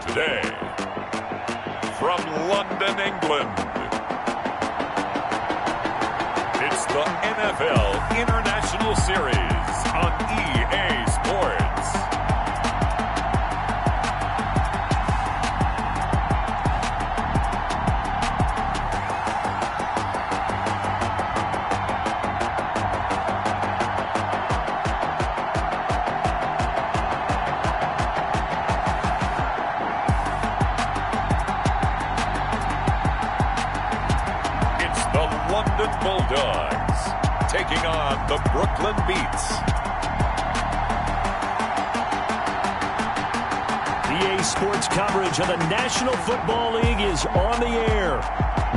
Today, from London, England, it's the NFL International Series on EA Sports. London Bulldogs taking on the Brooklyn Beats. EA Sports coverage of the National Football League is on the air.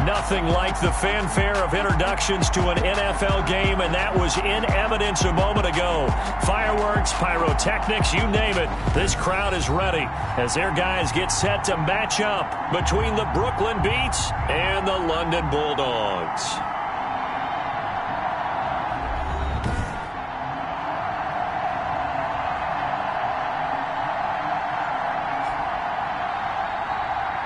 Nothing like the fanfare of introductions to an NFL game, and that was in evidence a moment ago. Fireworks, pyrotechnics, you name it. This crowd is ready as their guys get set to match up between the Brooklyn Beats and the London Bulldogs.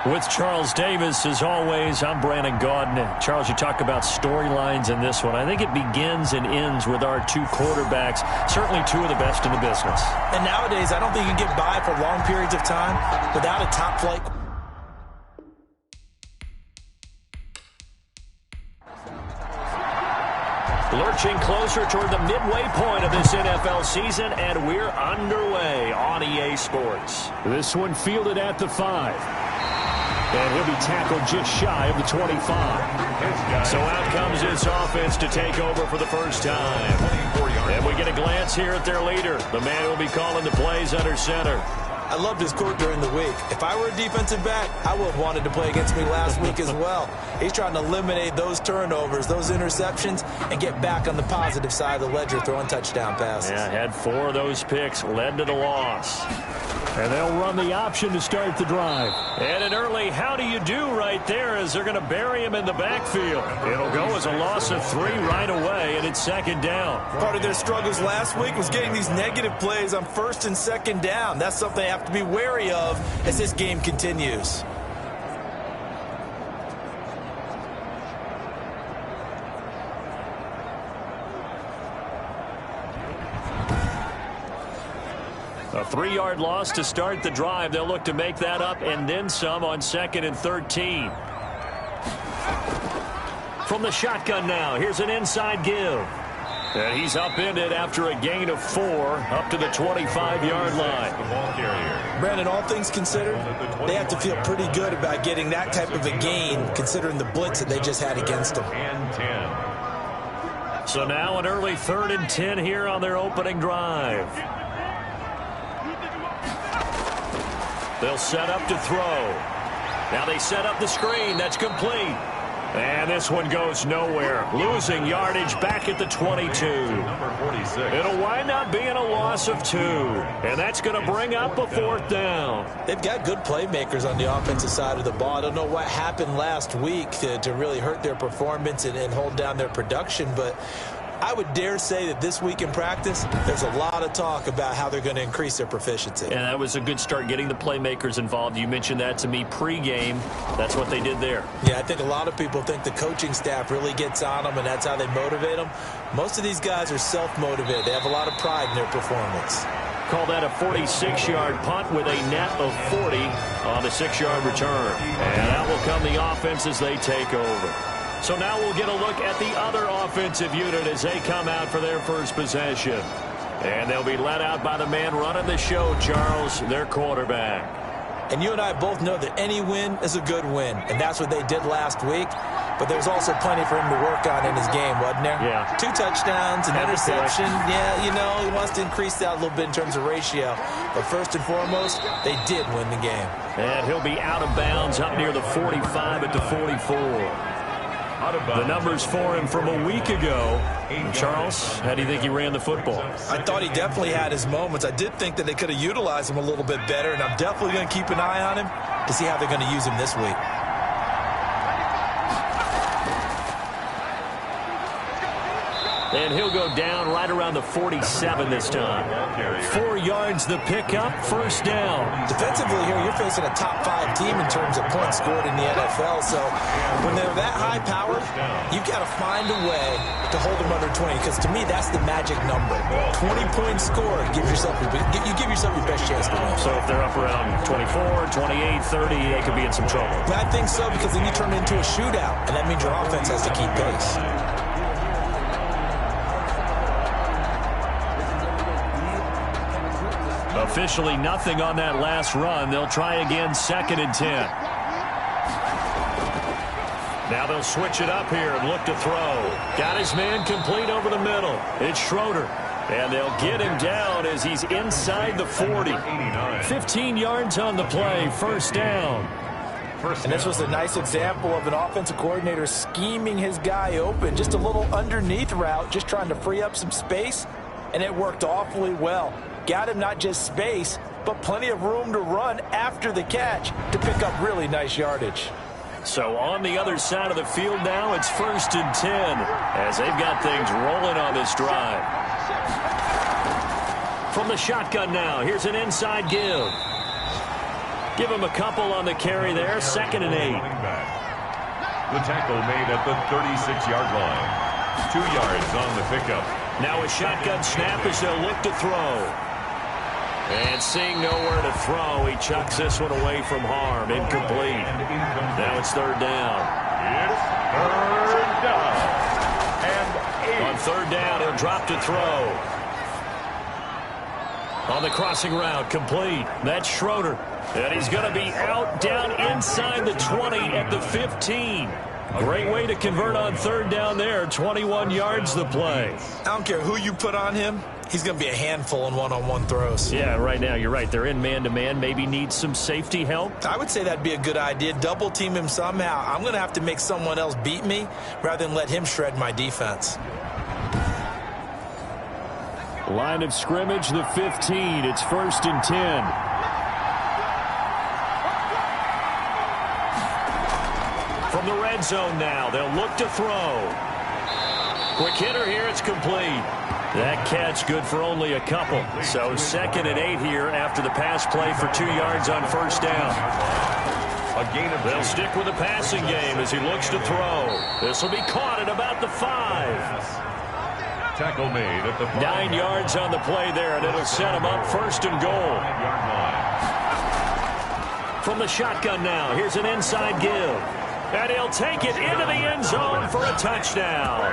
With Charles Davis, as always, I'm Brandon Gaudin. Charles, you talk about storylines in this one. I think it begins and ends with our two quarterbacks, certainly two of the best in the business. And nowadays, I don't think you can get by for long periods of time without a top-flight. Lurching closer toward the midway point of this NFL season, and we're underway on EA Sports. This one fielded at the 5. And he'll be tackled just shy of the 25. So out comes this offense to take over for the first time. And we get a glance here at their leader, the man who will be calling the plays under center. I loved his quote during the week. If I were a defensive back, I would have wanted to play against me last week as well. He's trying to eliminate those turnovers, those interceptions, and get back on the positive side of the ledger throwing touchdown passes. Yeah, had 4 of those picks, led to the loss. And they'll run the option to start the drive. And an early how do you do right there as they're going to bury him in the backfield. It'll go as a loss of 3 right away, and it's second down. Part of their struggles last week was getting these negative plays on first and second down. That's something they have to be wary of as this game continues. A 3-yard loss to start the drive. They'll look to make that up and then some on 2nd and 13. From the shotgun now, here's an inside give. And he's upended after a gain of 4 up to the 25-yard line. Brandon, all things considered, they have to feel pretty good about getting that type of a gain considering the blitz that they just had against them. So now an early 3rd and 10 here on their opening drive. They'll set up to throw. Now they set up the screen. That's complete. And this one goes nowhere. Losing yardage back at the 22. It'll wind up being a loss of 2. And that's going to bring up a 4th down. They've got good playmakers on the offensive side of the ball. I don't know what happened last week to really hurt their performance and hold down their production, but I would dare say that this week in practice, there's a lot of talk about how they're going to increase their proficiency. And that was a good start getting the playmakers involved. You mentioned that to me pregame. That's what they did there. Yeah, I think a lot of people think the coaching staff really gets on them, and that's how they motivate them. Most of these guys are self-motivated. They have a lot of pride in their performance. Call that a 46-yard punt with a net of 40 on the 6-yard return. And that will come the offense as they take over. So now we'll get a look at the other offensive unit as they come out for their first possession. And they'll be led out by the man running the show, Charles, their quarterback. And you and I both know that any win is a good win, and that's what they did last week. But there's also plenty for him to work on in his game, wasn't there? Yeah. 2 touchdowns, an interception. Yeah, you know, he wants to increase that a little bit in terms of ratio. But first and foremost, they did win the game. And he'll be out of bounds up near the 45 at the 44. The numbers for him from a week ago. Charles, how do you think he ran the football? I thought he definitely had his moments. I did think that they could have utilized him a little bit better, and I'm definitely going to keep an eye on him to see how they're going to use him this week. And he'll go down right around the 47 this time. 4 yards the pickup, first down. Defensively here, you're facing a top 5 team in terms of points scored in the NFL. So when they're that high powered, you've got to find a way to hold them under 20. Because to me, that's the magic number. 20 points scored, you give yourself your best chance to win. So if they're up around 24, 28, 30, they could be in some trouble. I think so, because then you turn it into a shootout, and that means your offense has to keep pace. Officially nothing on that last run. They'll try again, 2nd and 10. Now they'll switch it up here and look to throw. Got his man complete over the middle. It's Schroeder. And they'll get him down as he's inside the 40. 15 yards on the play, first down. And this was a nice example of an offensive coordinator scheming his guy open. Just a little underneath route, just trying to free up some space, and it worked awfully well. Got him not just space, but plenty of room to run after the catch to pick up really nice yardage. So on the other side of the field now, it's 1st and 10 as they've got things rolling on this drive. From the shotgun now, here's an inside give. Give him a couple on the carry there, 2nd and 8. The tackle made at the 36-yard line. 2 yards on the pickup. Now a shotgun snap as they'll look to throw. And seeing nowhere to throw, he chucks this one away from harm. Incomplete. Now it's 3rd down. It's 3rd down. And 8. On 3rd down, he'll drop to throw. On the crossing route, complete. That's Schroeder. And he's going to be out down inside the 20 at the 15. Great way to convert on 3rd down there. 21 yards the play. I don't care who you put on him. He's going to be a handful in one-on-one throws. Yeah, right now, you're right. They're in man-to-man. Maybe need some safety help. I would say that'd be a good idea. Double team him somehow. I'm going to have to make someone else beat me rather than let him shred my defense. Line of scrimmage, the 15. It's 1st and 10. From the red zone now, they'll look to throw. Quick hitter here, it's complete. That catch good for only a couple. So 2nd and 8 here after the pass play for 2 yards on 1st down. They'll stick with the passing game as he looks to throw. This will be caught at about the 5. Tackle made at the 5. 9 yards on the play there, and it'll set him up 1st and goal. From the shotgun now, here's an inside give. And he'll take it into the end zone for a touchdown.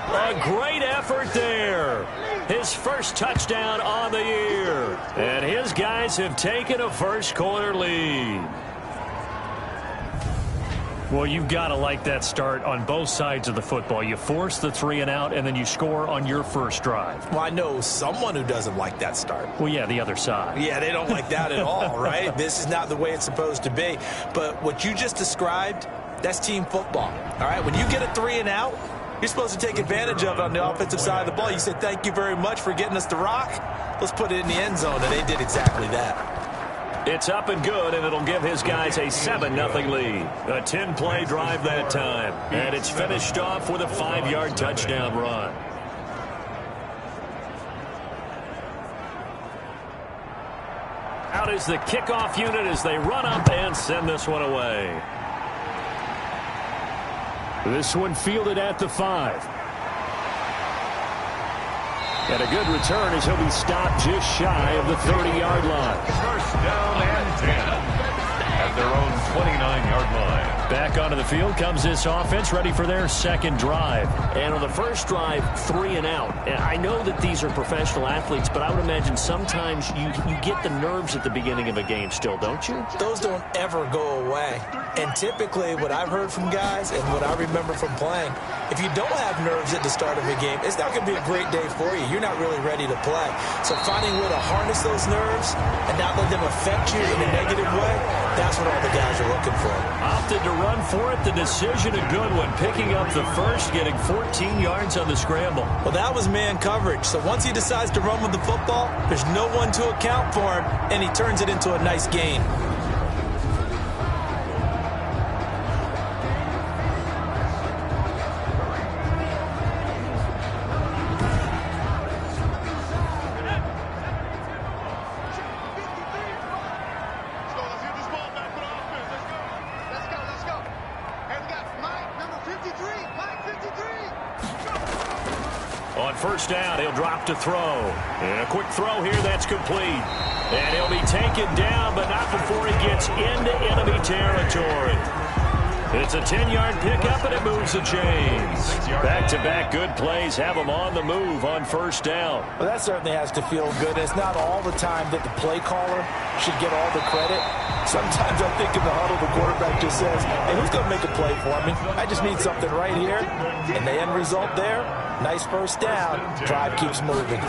A great effort there. His first touchdown on the year. And his guys have taken a first-quarter lead. Well, you've got to like that start on both sides of the football. You force the 3 and out, and then you score on your first drive. Well, I know someone who doesn't like that start. Well, yeah, the other side. Yeah, they don't like that at all, right? This is not the way it's supposed to be. But what you just described, that's team football, all right? When you get a 3 and out, you're supposed to take advantage of it on the offensive side of the ball. You said, thank you very much for getting us the rock. Let's put it in the end zone, and they did exactly that. It's up and good, and it'll give his guys a 7-0 lead. A 10-play drive that time. And it's finished off with a 5-yard touchdown run. Out is the kickoff unit as they run up and send this one away. This one fielded at the 5. And a good return as he'll be stopped just shy of the 30-yard line. 1st down and 10 at their own 29-yard line. Back onto the field comes this offense, ready for their 2nd drive. And on the first drive, 3 and out. And I know that these are professional athletes, but I would imagine sometimes you get the nerves at the beginning of a game still, don't you? Those don't ever go away. And typically what I've heard from guys and what I remember from playing, if you don't have nerves at the start of a game, it's not going to be a great day for you. You're not really ready to play. So finding a way to harness those nerves and not let them affect you in a negative way, that's what all the guys are looking for. Opted to run for it. The decision a good one. Picking up the first, getting 14 yards on the scramble. Well, that was man coverage. So once he decides to run with the football, there's no one to account for him, and he turns it into a nice gain. On first down, he'll drop to throw. And a quick throw here, that's complete. And he'll be taken down, but not before he gets into enemy territory. It's a 10-yard pickup, and it moves the chains. Back-to-back good plays have them on the move on first down. Well, that certainly has to feel good. It's not all the time that the play caller should get all the credit. Sometimes I think in the huddle, the quarterback just says, hey, who's going to make a play for me? I just need something right here. And the end result there, nice first down. Drive keeps moving.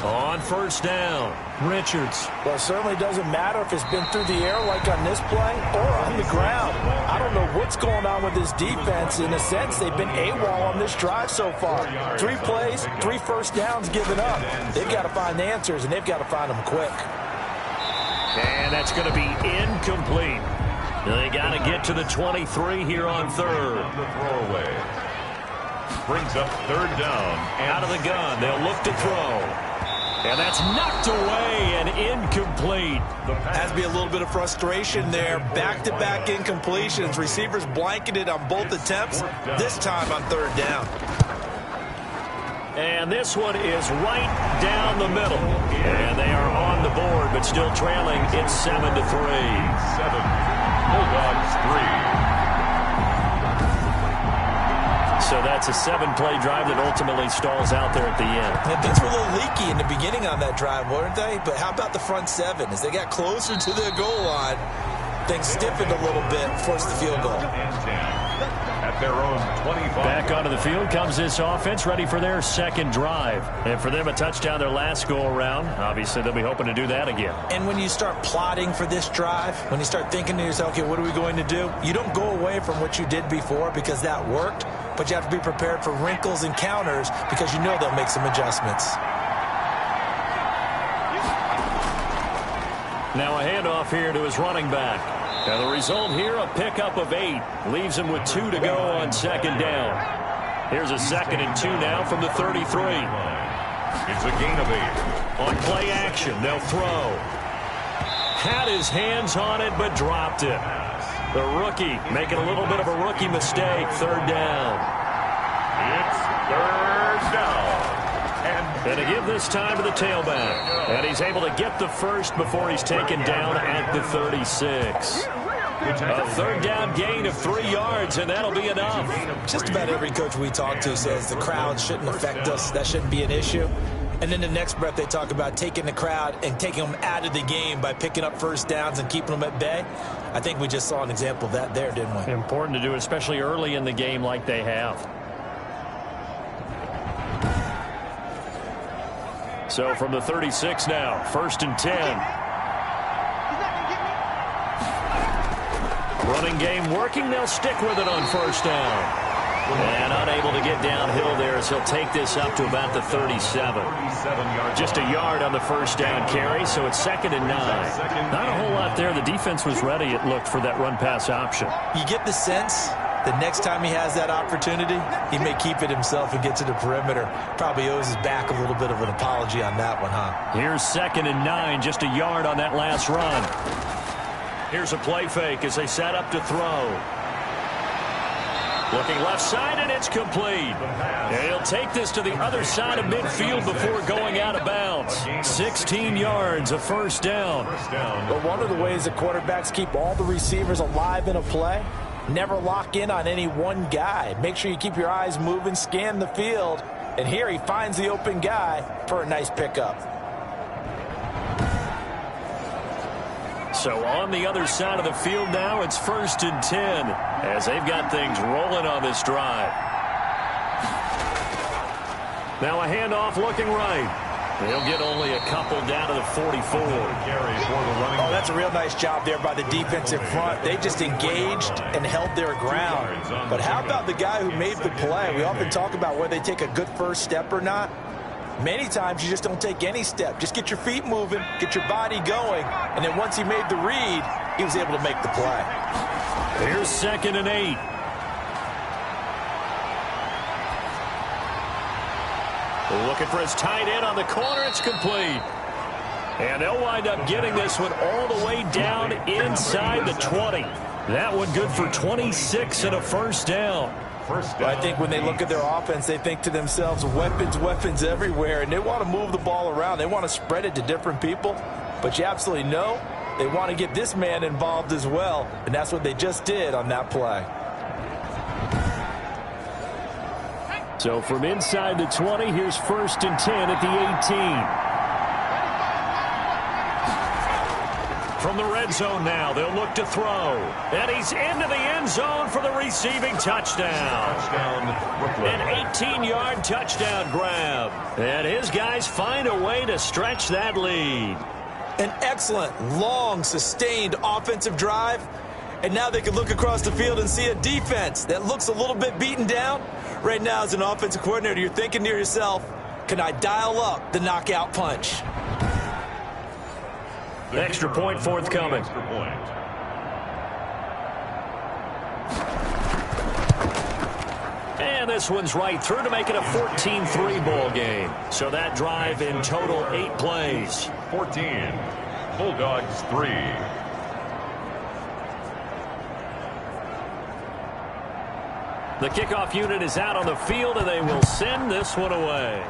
On first down, Richards. Well, it certainly doesn't matter if it's been through the air like on this play or on the ground. I don't know what's going on with this defense. In a sense, they've been AWOL on this drive so far. 3 plays, 3 first downs given up. They've got to find the answers, and they've got to find them quick. And that's going to be incomplete. They got to get to the 23 here on third. The throwaway brings up third down. Out of the gun, they'll look to throw. And that's knocked away and incomplete. Has to be a little bit of frustration there. Back-to-back incompletions. Receivers blanketed on both attempts, this time on third down. And this one is right down the middle. And they are on the board, but still trailing. It's 7-3. 7. Bulldogs 3. So that's a 7-play drive that ultimately stalls out there at the end. And things were a little leaky in the beginning on that drive, weren't they? But how about the front 7? As they got closer to their goal line, things stiffened a little bit, forced the field goal. At their own 25. Back onto the field comes this offense, ready for their second drive. And for them, a touchdown their last go-around. Obviously, they'll be hoping to do that again. And when you start plotting for this drive, when you start thinking to yourself, okay, what are we going to do? You don't go away from what you did before because that worked, but you have to be prepared for wrinkles and counters because you know they'll make some adjustments. Now a handoff here to his running back. And the result here, a pickup of 8. Leaves him with 2 to go on second down. Here's a 2nd and 2 now from the 33. It's a gain of 8. On play action, they'll throw. Had his hands on it, but dropped it. The rookie making a little bit of a rookie mistake. Third down. It's third down. And to give this time to the tailback. And he's able to get the first before he's taken down at the 36. A third down gain of 3 yards, and that'll be enough. Just about every coach we talk to says the crowd shouldn't affect us. That shouldn't be an issue. And then the next breath they talk about taking the crowd and taking them out of the game by picking up first downs and keeping them at bay. I think we just saw an example of that there, didn't we? Important to do, especially early in the game like they have. So from the 36 now, 1st and 10. Running game working. They'll stick with it on first down. And unable to get downhill there as he'll take this up to about the 37. Just a yard on the first down carry, so it's 2nd and 9. Not a whole lot there. The defense was ready, it looked, for that run-pass option. You get the sense the next time he has that opportunity, he may keep it himself and get to the perimeter. Probably owes his back a little bit of an apology on that one, huh? Here's 2nd and 9, just a yard on that last run. Here's a play fake as they set up to throw. Looking left side, and it's complete. And he'll take this to the other side of midfield before going out of bounds. 16 yards, a first down. Well, one of the ways that quarterbacks keep all the receivers alive in a play, never lock in on any one guy. Make sure you keep your eyes moving, scan the field. And here he finds the open guy for a nice pickup. So on the other side of the field now, it's 1st and 10 as they've got things rolling on this drive. Now a handoff looking right. They'll get only a couple down to the 44. Oh, that's a real nice job there by the defensive front. They just engaged and held their ground. But how about the guy who made the play? We often talk about whether they take a good first step or not. Many times you just don't take any step. Just get your feet moving, get your body going, and then once he made the read, he was able to make the play. Here's 2nd and 8. Looking for his tight end on the corner. It's complete. And they'll wind up getting this one all the way down inside the 20. That one good for 26 and a first down. first down. Well, I think when they look at their offense, they think to themselves, weapons, weapons everywhere, and they want to move the ball around. They want to spread it to different people, but you absolutely know they want to get this man involved as well, and that's what they just did on that play. So from inside the 20, here's 1st and 10 at the 18. From the red zone now, they'll look to throw. And he's into the end zone for the receiving touchdown. An 18-yard touchdown grab. And his guys find a way to stretch that lead. An excellent, long, sustained offensive drive. And now they can look across the field and see a defense that looks a little bit beaten down. Right now, as an offensive coordinator, you're thinking to yourself, can I dial up the knockout punch? Extra point forthcoming. Extra point. And this one's right through to make it a 14-3 ball game. So that drive in total 8 plays. 14. Bulldogs 3. The kickoff unit is out on the field, and they will send this one away.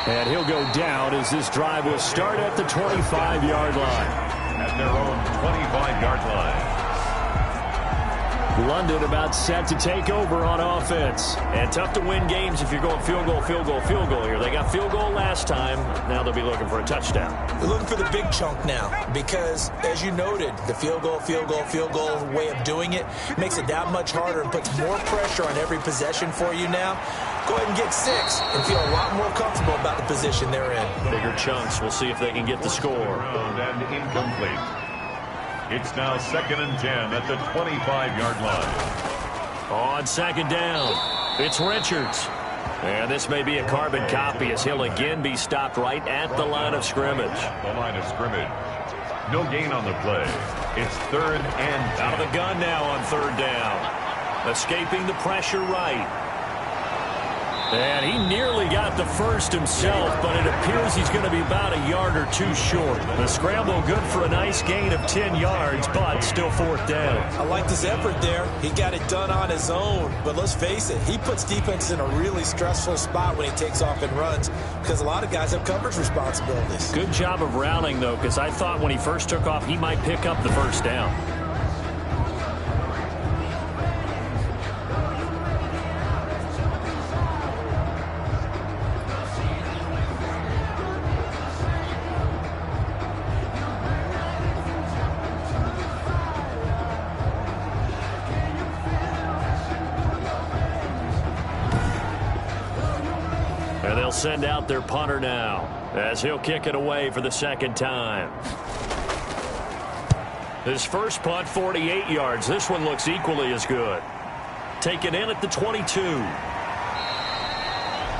And he'll go down as this drive will start at the 25-yard line. At their own 25-yard line. London about set to take over on offense. And tough to win games if you're going field goal, field goal, field goal here. They got field goal last time. Now they'll be looking for a touchdown. They're looking for the big chunk now because, as you noted, the field goal way of doing it makes it that much harder and puts more pressure on every possession for you now. Go ahead and get 6 and feel a lot more comfortable about the position they're in. Bigger chunks. We'll see if they can get the score. And incomplete. It's now 2nd and 10 at the 25-yard line. On 2nd down, it's Richards. And this may be a carbon copy as he'll again be stopped right at the line of scrimmage. The line of scrimmage. No gain on the play. It's 3rd and 10. Out of the gun now on 3rd down. Escaping the pressure right. And he nearly got the first himself, but it appears he's going to be about a yard or 2 short. The scramble good for a nice gain of 10 yards, but still 4th down. I liked his effort there. He got it done on his own. But let's face it, he puts defense in a really stressful spot when he takes off and runs because a lot of guys have coverage responsibilities. Good job of routing, though, because I thought when he first took off, he might pick up the 1st down. And they'll send out their punter now as he'll kick it away for the 2nd time. His first punt, 48 yards. This one looks equally as good. Taken in at the 22.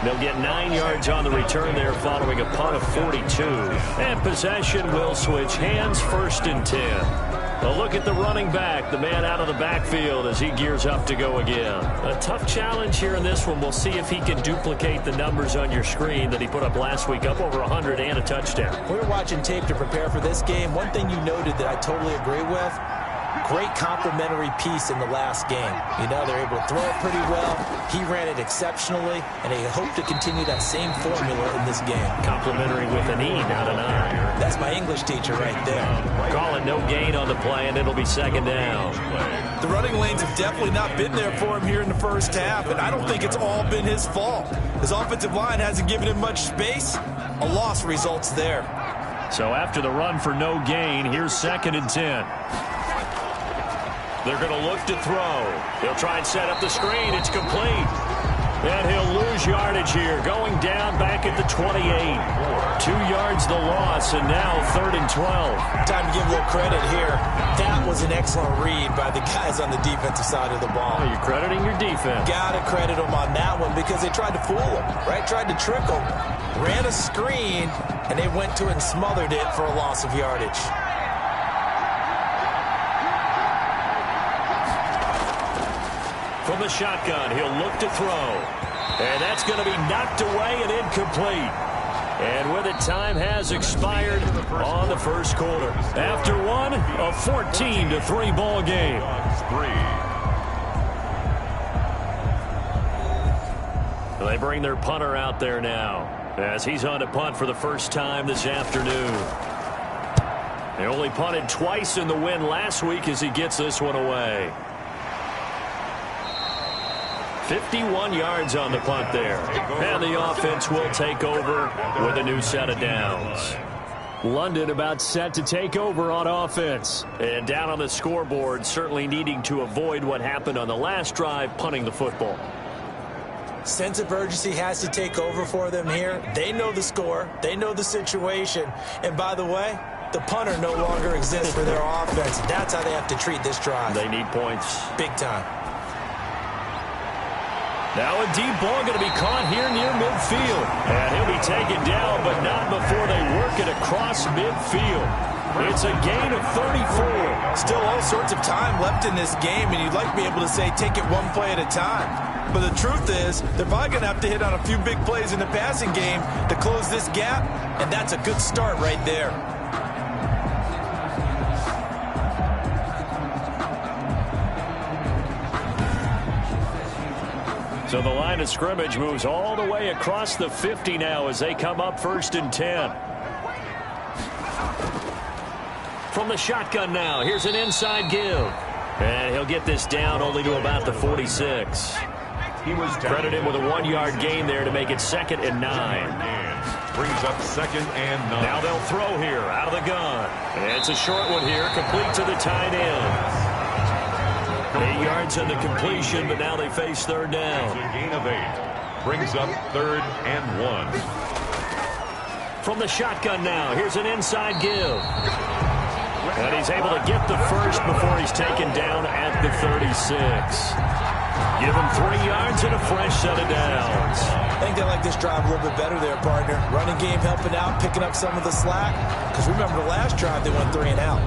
They'll get 9 yards on the return there following a punt of 42. And possession will switch hands, 1st and 10. A look at the running back, the man out of the backfield as he gears up to go again. A tough challenge here in this one. We'll see if he can duplicate the numbers on your screen that he put up last week, up over 100 and a touchdown. We were watching tape to prepare for this game. One thing you noted that I totally agree with, great complementary piece in the last game. You know, they're able to throw it pretty well. He ran it exceptionally, and they hope to continue that same formula in this game. Complimentary with an E, not an I. That's my English teacher right there. Call it no gain on the play, and it'll be 2nd down. The running lanes have definitely not been there for him here in the first half, and I don't think it's all been his fault. His offensive line hasn't given him much space. A loss results there. So after the run for no gain, here's 2nd and 10. They're going to look to throw. He'll try and set up the screen. It's complete. And he'll lose yardage here. Going down back at the 28. 2 yards the loss, and now 3rd and 12. Time to give a little credit here. That was an excellent read by the guys on the defensive side of the ball. Oh, you're crediting your defense. Got to credit them on that one because they tried to fool him, right? Tried to trick him. Ran a screen, and they went to it and smothered it for a loss of yardage. From the shotgun, he'll look to throw. And that's going to be knocked away and incomplete. And with it, time has expired on the first quarter. After one, a 14-3 ball game. They bring their punter out there now as he's on to punt for the first time this afternoon. They only punted twice in the win last week as he gets this one away. 51 yards on the punt there. And the offense will take over with a new set of downs. London about set to take over on offense. And down on the scoreboard, certainly needing to avoid what happened on the last drive, punting the football. Sense of urgency has to take over for them here. They know the score. They know the situation. And by the way, the punter no longer exists for their offense. That's how they have to treat this drive. They need points. Big time. Now a deep ball going to be caught here near midfield. And he'll be taken down, but not before they work it across midfield. It's a gain of 34. Still all sorts of time left in this game, and you'd like to be able to say take it one play at a time. But the truth is, they're probably going to have to hit on a few big plays in the passing game to close this gap, and that's a good start right there. So the line of scrimmage moves all the way across the 50 now as they come up 1st and 10. From the shotgun now, here's an inside give. And he'll get this down only to about the 46. He was credited with a 1-yard gain there to make it 2nd and 9. Brings up 2nd and 9. Now they'll throw here out of the gun. And it's a short one here, complete to the tight end. 8 yards on the completion, but now they face 3rd down. It's a gain of 8. Brings up 3rd and 1. From the shotgun now, here's an inside give. And he's able to get the first before he's taken down at the 36. Give him 3 yards and a fresh set of downs. I think they like this drive a little bit better there, partner. Running game helping out, picking up some of the slack. Because remember the last drive, they went 3 and out.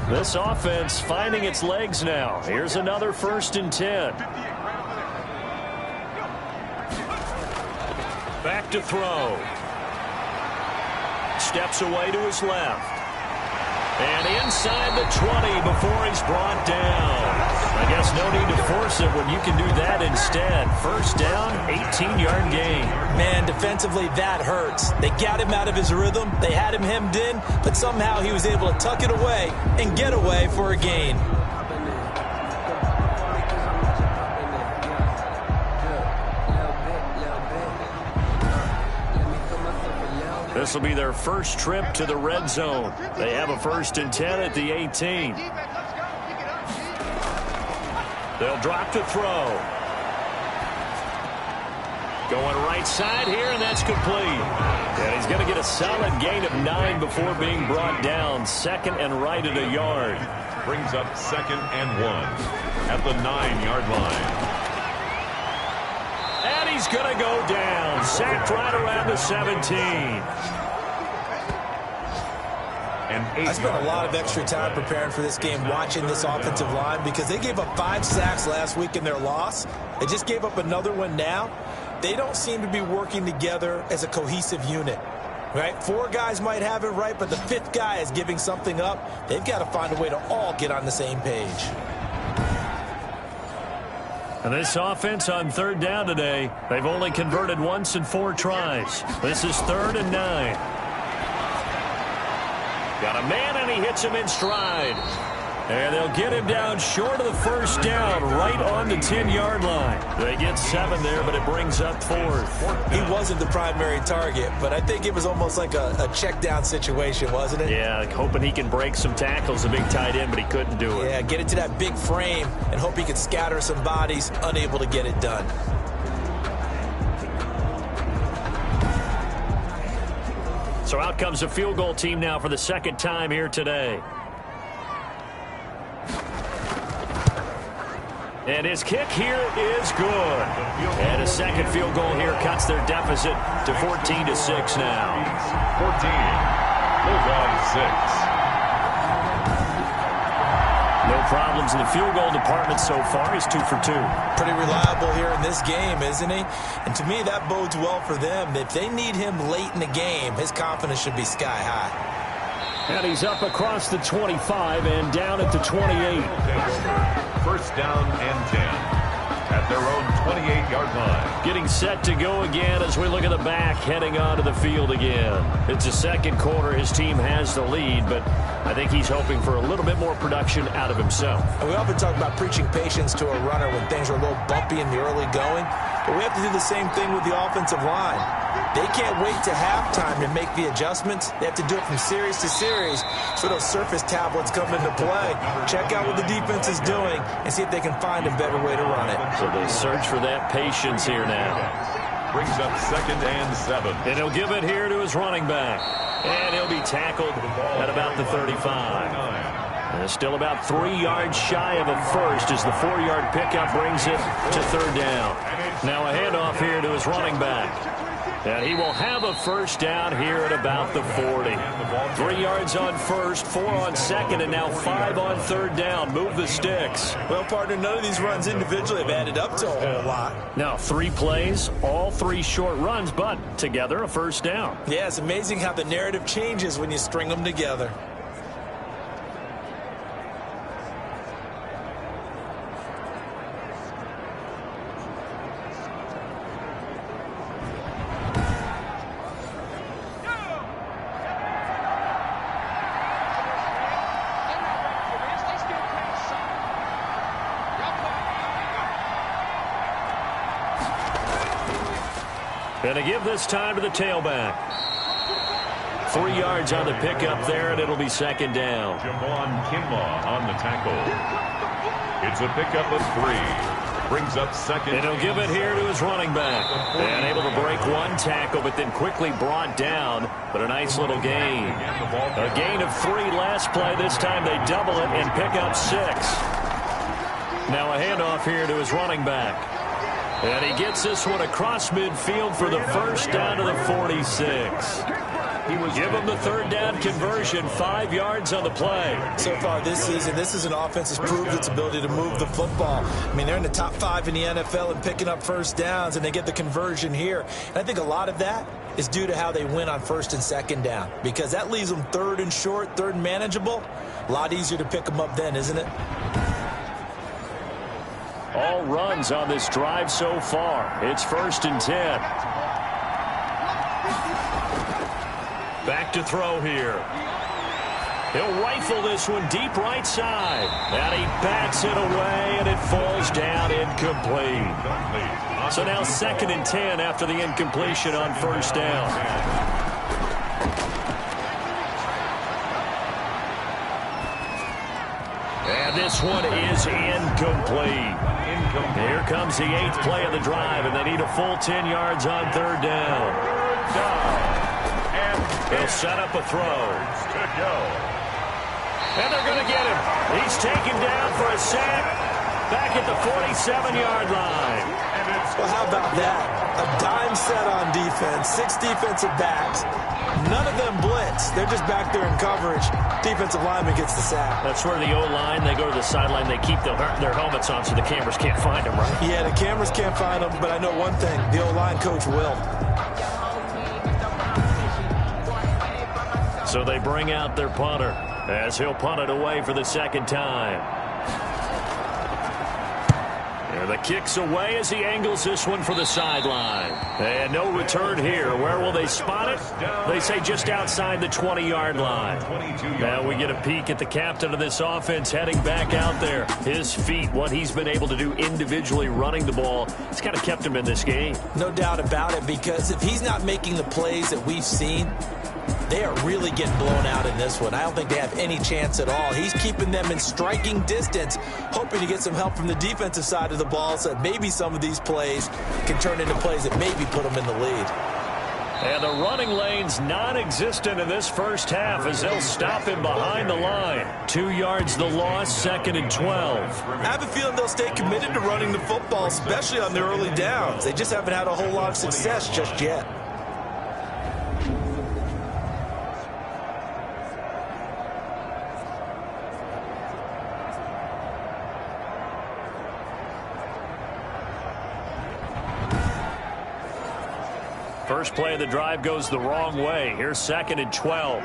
This offense finding its legs now. Here's another 1st and 10. Back to throw. Steps away to his left. And inside the 20 before he's brought down. I guess no need to force it when you can do that instead. 1st down, 18-yard gain. Man, defensively, that hurts. They got him out of his rhythm. They had him hemmed in, but somehow he was able to tuck it away and get away for a gain. This will be their first trip to the red zone. They have a 1st and 10 at the 18. They'll drop to throw. Going right side here, and that's complete. And he's going to get a solid gain of 9 before being brought down. 2nd and right at a yard. Brings up 2nd and 1 at the 9-yard line. And he's going to go down. Sacked right around the 17. I spent a lot of extra time preparing for this game, watching this offensive line, because they gave up 5 sacks last week in their loss. They just gave up another one now. They don't seem to be working together as a cohesive unit. Right? 4 guys might have it right, but the 5th guy is giving something up. They've got to find a way to all get on the same page. And this offense on 3rd down today, they've only converted once in 4 tries. This is 3rd and 9. Got a man, and he hits him in stride. And they'll get him down short of the 1st down, right on the 10-yard line. They get 7 there, but it brings up 4th. He wasn't the primary target, but I think it was almost like a check-down situation, wasn't it? Yeah, hoping he can break some tackles, a big tight end, but he couldn't do it. Yeah, get into that big frame and hope he can scatter some bodies, unable to get it done. So out comes a field goal team now for the 2nd time here today. And his kick here is good. And a second field goal here cuts their deficit to 14-6 now. 14. Bulldogs 6. No problems in the field goal department so far. He's 2 for 2. Pretty reliable here in this game, isn't he? And to me, that bodes well for them. If they need him late in the game, his confidence should be sky high. And he's up across the 25 and down at the 28. First down and 10 at their own 28-yard line. Getting set to go again as we look at the back, heading onto the field again. It's the second quarter. His team has the lead, but I think he's hoping for a little bit more production out of himself. And we often talk about preaching patience to a runner when things are a little bumpy in the early going, but we have to do the same thing with the offensive line. They can't wait to halftime to make the adjustments. They have to do it from series to series so those surface tablets come into play. Check out what the defense is doing and see if they can find a better way to run it. So they search for that patience here now. Brings up 2nd and 7. And he'll give it here to his running back. And he'll be tackled at about the 35. And still about 3 yards shy of a first as the 4-yard pickup brings it to 3rd down. Now a handoff here to his running back. And he will have a first down here at about the 40. 3 yards on first, 4 on second, and now 5 on 3rd down. Move the sticks. Well, partner, none of these runs individually have added up to a whole lot. Now 3 plays, all 3 short runs, but together a first down. Yeah, it's amazing how the narrative changes when you string them together. And to give this time to the tailback. 3 yards on the pickup there, and it'll be 2nd down. Javon Kinlaw on the tackle. It's a pickup of 3. Brings up 2nd. And he'll give it here to his running back. And able to break 1 tackle, but then quickly brought down. But a nice little gain. A gain of 3 last play. This time they double it and pick up 6. Now a handoff here to his running back. And he gets this one across midfield for the first down to the 46. Give him the 3rd down conversion, 5 yards on the play. So far this season, this is an offense that's proved its ability to move the football. I mean, they're in the top 5 in the NFL and picking up first downs, and they get the conversion here. And I think a lot of that is due to how they win on 1st and 2nd down, because that leaves them 3rd and short, 3rd and manageable. A lot easier to pick them up then, isn't it? All runs on this drive so far. It's 1st and 10. Back to throw here. He'll rifle this one deep right side. And he bats it away, and it falls down incomplete. So now 2nd and 10 after the incompletion on 1st down. And this one is incomplete. Here comes the 8th play of the drive, and they need a full 10 yards on 3rd down. They'll set up a throw. And they're going to get him. He's taken down for a sack back at the 47-yard line. Well, how about that? A dime set on defense, 6 defensive backs. None of them blitz. They're just back there in coverage. Defensive lineman gets the sack. That's where the O-line, they go to the sideline, they keep their helmets on so the cameras can't find them, right? Yeah, the cameras can't find them, but I know one thing. The O-line coach will. So they bring out their punter as he'll punt it away for the 2nd time. And the kick's away as he angles this one for the sideline. And no return here. Where will they spot it? They say just outside the 20-yard line. Now we get a peek at the captain of this offense heading back out there. His feet, what he's been able to do individually running the ball, it's kind of kept him in this game. No doubt about it, because if he's not making the plays that we've seen, they are really getting blown out in this one. I don't think they have any chance at all. He's keeping them in striking distance, hoping to get some help from the defensive side of the ball so that maybe some of these plays can turn into plays that maybe put them in the lead. And the running lane's non-existent in this first half as they'll stop him behind the line. 2 yards the loss, 2nd and 12. I have a feeling they'll stay committed to running the football, especially on their early downs. They just haven't had a whole lot of success just yet. First play of the drive goes the wrong way. Here's 2nd and 12.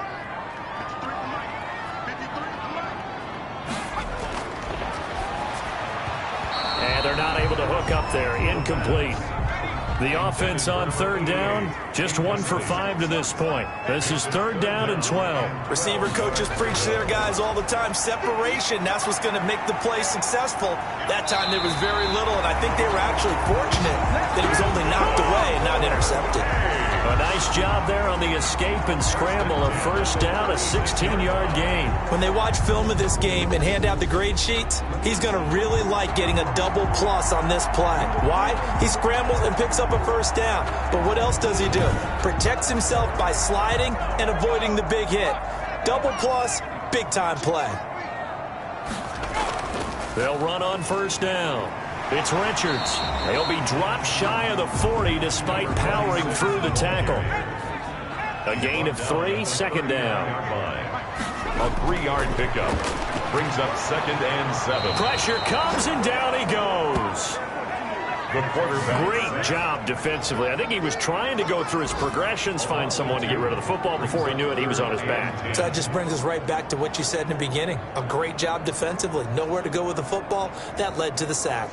And they're not able to hook up there. Incomplete. The offense on 3rd down, just 1 for 5 to this point. This is 3rd down and 12. Receiver coaches preach to their guys all the time. Separation, that's what's going to make the play successful. That time there was very little, and I think they were actually fortunate that it was only knocked away and not intercepted. A nice job there on the escape and scramble. A 1st down, a 16-yard gain. When they watch film of this game and hand out the grade sheets, he's going to really like getting a double plus on this play. Why? He scrambles and picks up a 1st down. But what else does he do? Protects himself by sliding and avoiding the big hit. Double plus, big-time play. They'll run on 1st down. It's Richards. He'll be dropped shy of the 40 despite powering through the tackle. A gain of 3, 2nd down. A 3-yard pickup. Brings up 2nd and 7. Pressure comes and down he goes. The quarterback. Great job defensively. I think he was trying to go through his progressions, find someone to get rid of the football. Before he knew it, he was on his back. So that just brings us right back to what you said in the beginning. A great job defensively. Nowhere to go with the football. That led to the sack.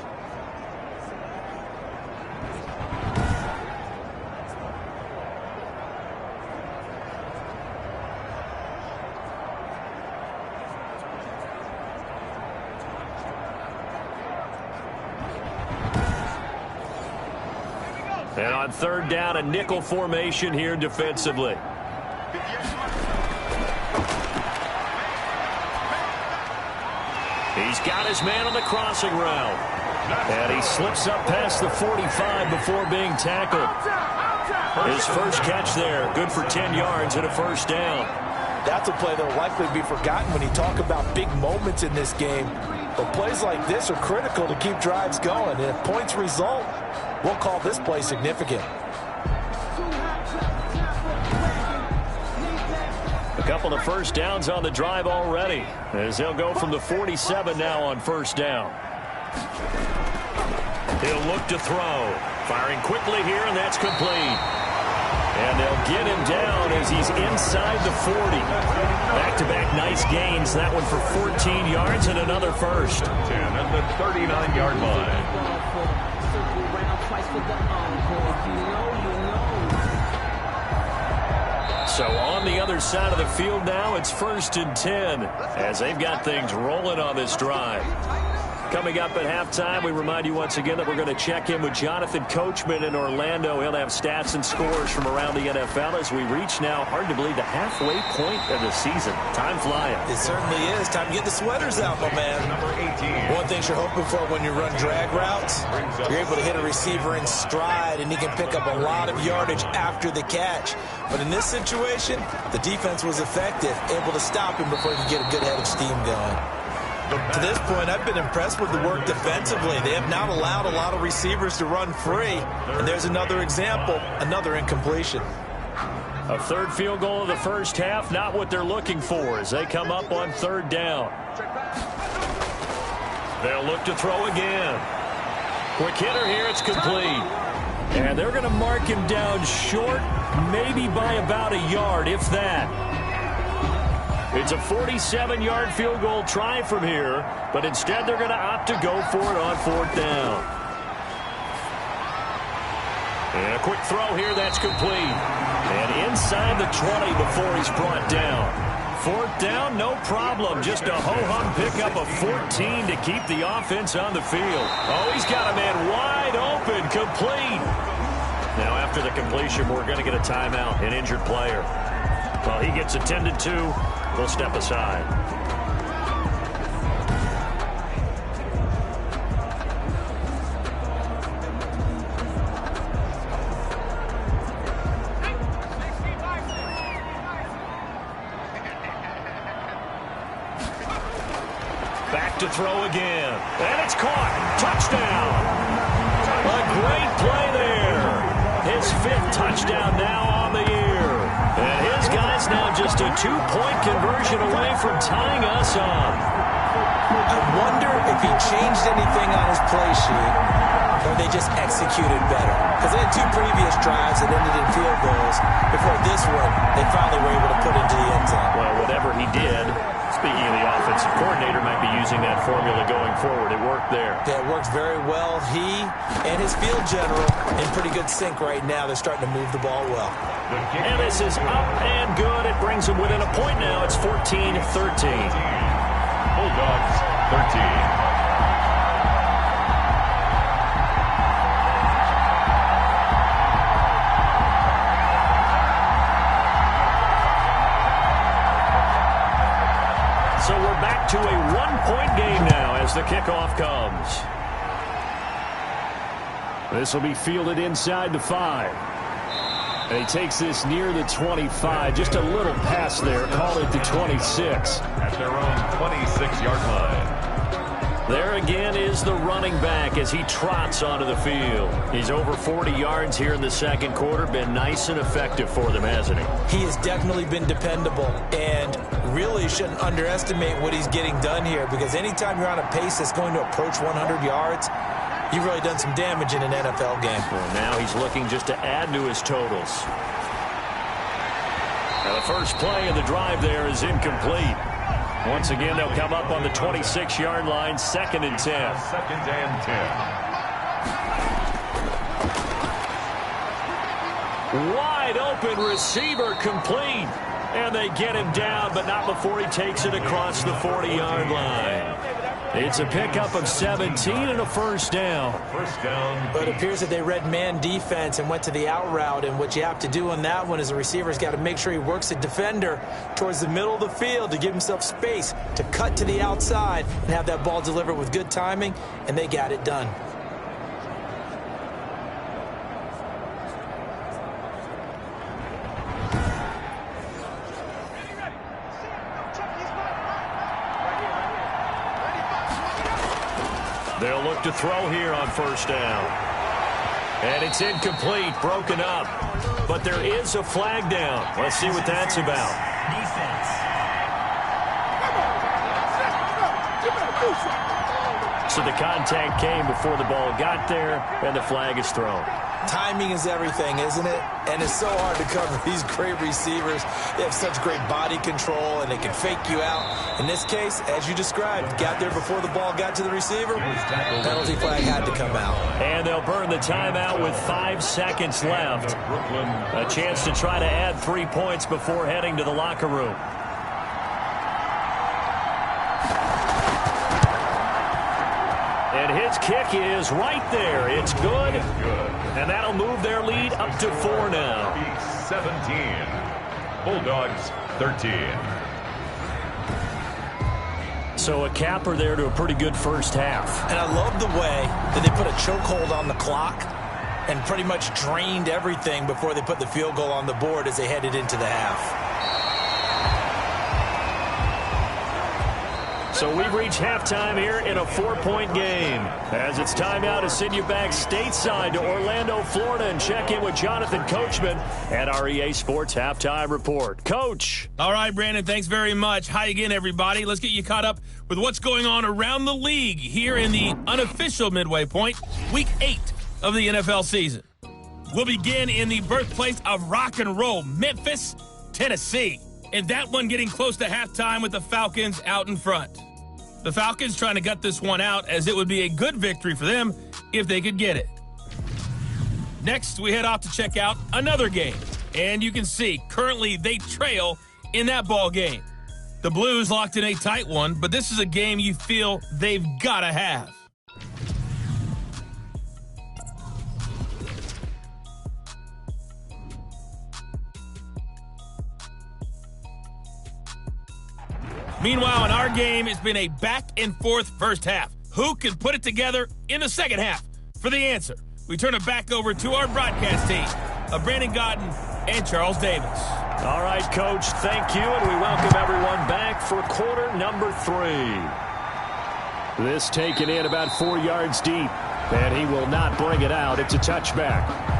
And on 3rd down, a nickel formation here defensively. He's got his man on the crossing route. And he slips up past the 45 before being tackled. His first catch there, good for 10 yards and a 1st down. That's a play that will likely be forgotten when you talk about big moments in this game. But plays like this are critical to keep drives going. And if points result, we'll call this play significant. A couple of 1st downs on the drive already, as they'll go from the 47 now on 1st down. He'll look to throw. Firing quickly here, and that's complete. And they'll get him down as he's inside the 40. Back-to-back nice gains. That one for 14 yards and another 1st. 10 at the 39-yard line. So on the other side of the field now, it's 1st and 10 as they've got things rolling on this drive. Coming up at halftime, we remind you once again that we're going to check in with Jonathan Coachman in Orlando. He'll have stats and scores from around the NFL as we reach now, hard to believe, the halfway point of the season. Time flying. It certainly is. Time to get the sweaters out, my man. Number 18. One thing you're hoping for when you run drag routes, you're able to hit a receiver in stride, and he can pick up a lot of yardage after the catch. But in this situation, the defense was effective, able to stop him before he could get a good head of steam going. To this point, I've been impressed with the work defensively. They have not allowed a lot of receivers to run free. And there's another example, another incompletion. A 3rd field goal of the 1st half, not what they're looking for as they come up on 3rd down. They'll look to throw again. Quick hitter here, it's complete. And they're going to mark him down short, maybe by about a yard, if that. It's a 47-yard field goal try from here, but instead they're going to opt to go for it on 4th down. And a quick throw here, that's complete. And inside the 20 before he's brought down. 4th down, no problem. Just a ho-hum pickup of 14 to keep the offense on the field. Oh, he's got a man wide open, complete. Now after the completion, we're going to get a timeout, an injured player. Well, he gets attended to. We'll step aside. throw again. And it's caught. Touchdown. A great play there. His 5th touchdown now on the year. And his guy's now just a 2-point conversion away from tying us up. I wonder if he changed anything on his play sheet or they just executed better. Because they had 2 previous drives that ended in field goals. Before this one, they finally were able to put into the end zone. Well, whatever he did, speaking of the offensive coordinator, might be using that formula going forward. It worked there. Yeah, it worked very well. He and his field general in pretty good sync right now. They're starting to move the ball well. And this is up and good. It brings them within a point now. It's 14-13. Bulldogs, 13. So we're back to a 1-point game now as the kickoff comes. This will be fielded inside the 5. And he takes this near the 25. Just a little pass there. Call it the 26. At their own 26-yard line. There again is the running back as he trots onto the field. He's over 40 yards here in the second quarter. Been nice and effective for them, hasn't he? He has definitely been dependable and really shouldn't underestimate what he's getting done here, because anytime you're on a pace that's going to approach 100 yards, you've really done some damage in an NFL game. Well, now he's looking just to add to his totals. Now the first play of the drive there is incomplete. Once again, they'll come up on the 26-yard line, 2nd and 10. 2nd and 10. Wide open receiver complete. And they get him down, but not before he takes it across the 40-yard line. It's a pickup of 17 and a first down. First down. But it appears that they read man defense and went to the out route, and what you have to do on that one is the receiver's got to make sure he works the defender towards the middle of the field to give himself space to cut to the outside and have that ball delivered with good timing, and they got it done. They'll look to throw here on first down. And it's incomplete, broken up. But there is a flag down. Let's see what that's about. So the contact came before the ball got there, and the flag is thrown. Timing is everything, isn't it? And it's so hard to cover these great receivers. They have such great body control, and they can fake you out. In this case, as you described, got there before the ball got to the receiver. Penalty flag had to come out. And they'll burn the timeout with 5 seconds left. A chance to try to add 3 points before heading to the locker room. And his kick is right there. It's good. And that'll move their lead up to 4 now. 17. Bulldogs, 13. So a capper there to a pretty good first half. And I love the way that they put a chokehold on the clock and pretty much drained everything before they put the field goal on the board as they headed into the half. So we've reached halftime here in a 4-point game. As it's time now to send you back stateside to Orlando, Florida, and check in with Jonathan Coachman at our EA Sports Halftime Report. Coach. All right, Brandon, thanks very much. Hi again, everybody. Let's get you caught up with what's going on around the league here in the unofficial midway point, Week 8 of the NFL season. We'll begin in the birthplace of rock and roll, Memphis, Tennessee. And that one getting close to halftime with the Falcons out in front. The Falcons trying to gut this one out, as it would be a good victory for them if they could get it. Next, we head off to check out another game. And you can see, currently they trail in that ball game. The Blues locked in a tight one, but this is a game you feel they've got to have. Meanwhile, in our game, it's been a back-and-forth first half. Who can put it together in the second half? For the answer, we turn it back over to our broadcast team of Brandon Godden and Charles Davis. All right, Coach, thank you, and we welcome everyone back for quarter number 3. This taken in about 4 yards deep. And he will not bring it out. It's a touchback.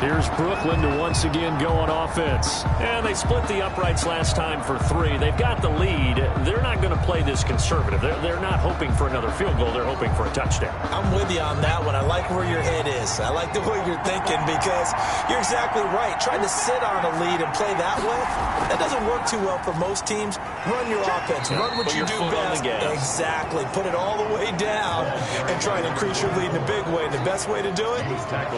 Here's Brooklyn to once again go on offense. And they split the uprights last time for 3. They've got the lead. They're not going to play this conservative. They're not hoping for another field goal. They're hoping for a touchdown. I'm with you on that one. I like where your head is. I like the way you're thinking because you're exactly right. Trying to sit on a lead and play that way, that doesn't work too well for most teams. Run your offense. Run what you do best. Exactly. Put it all the way down and try and increase your lead in a big way. And the best way to do it,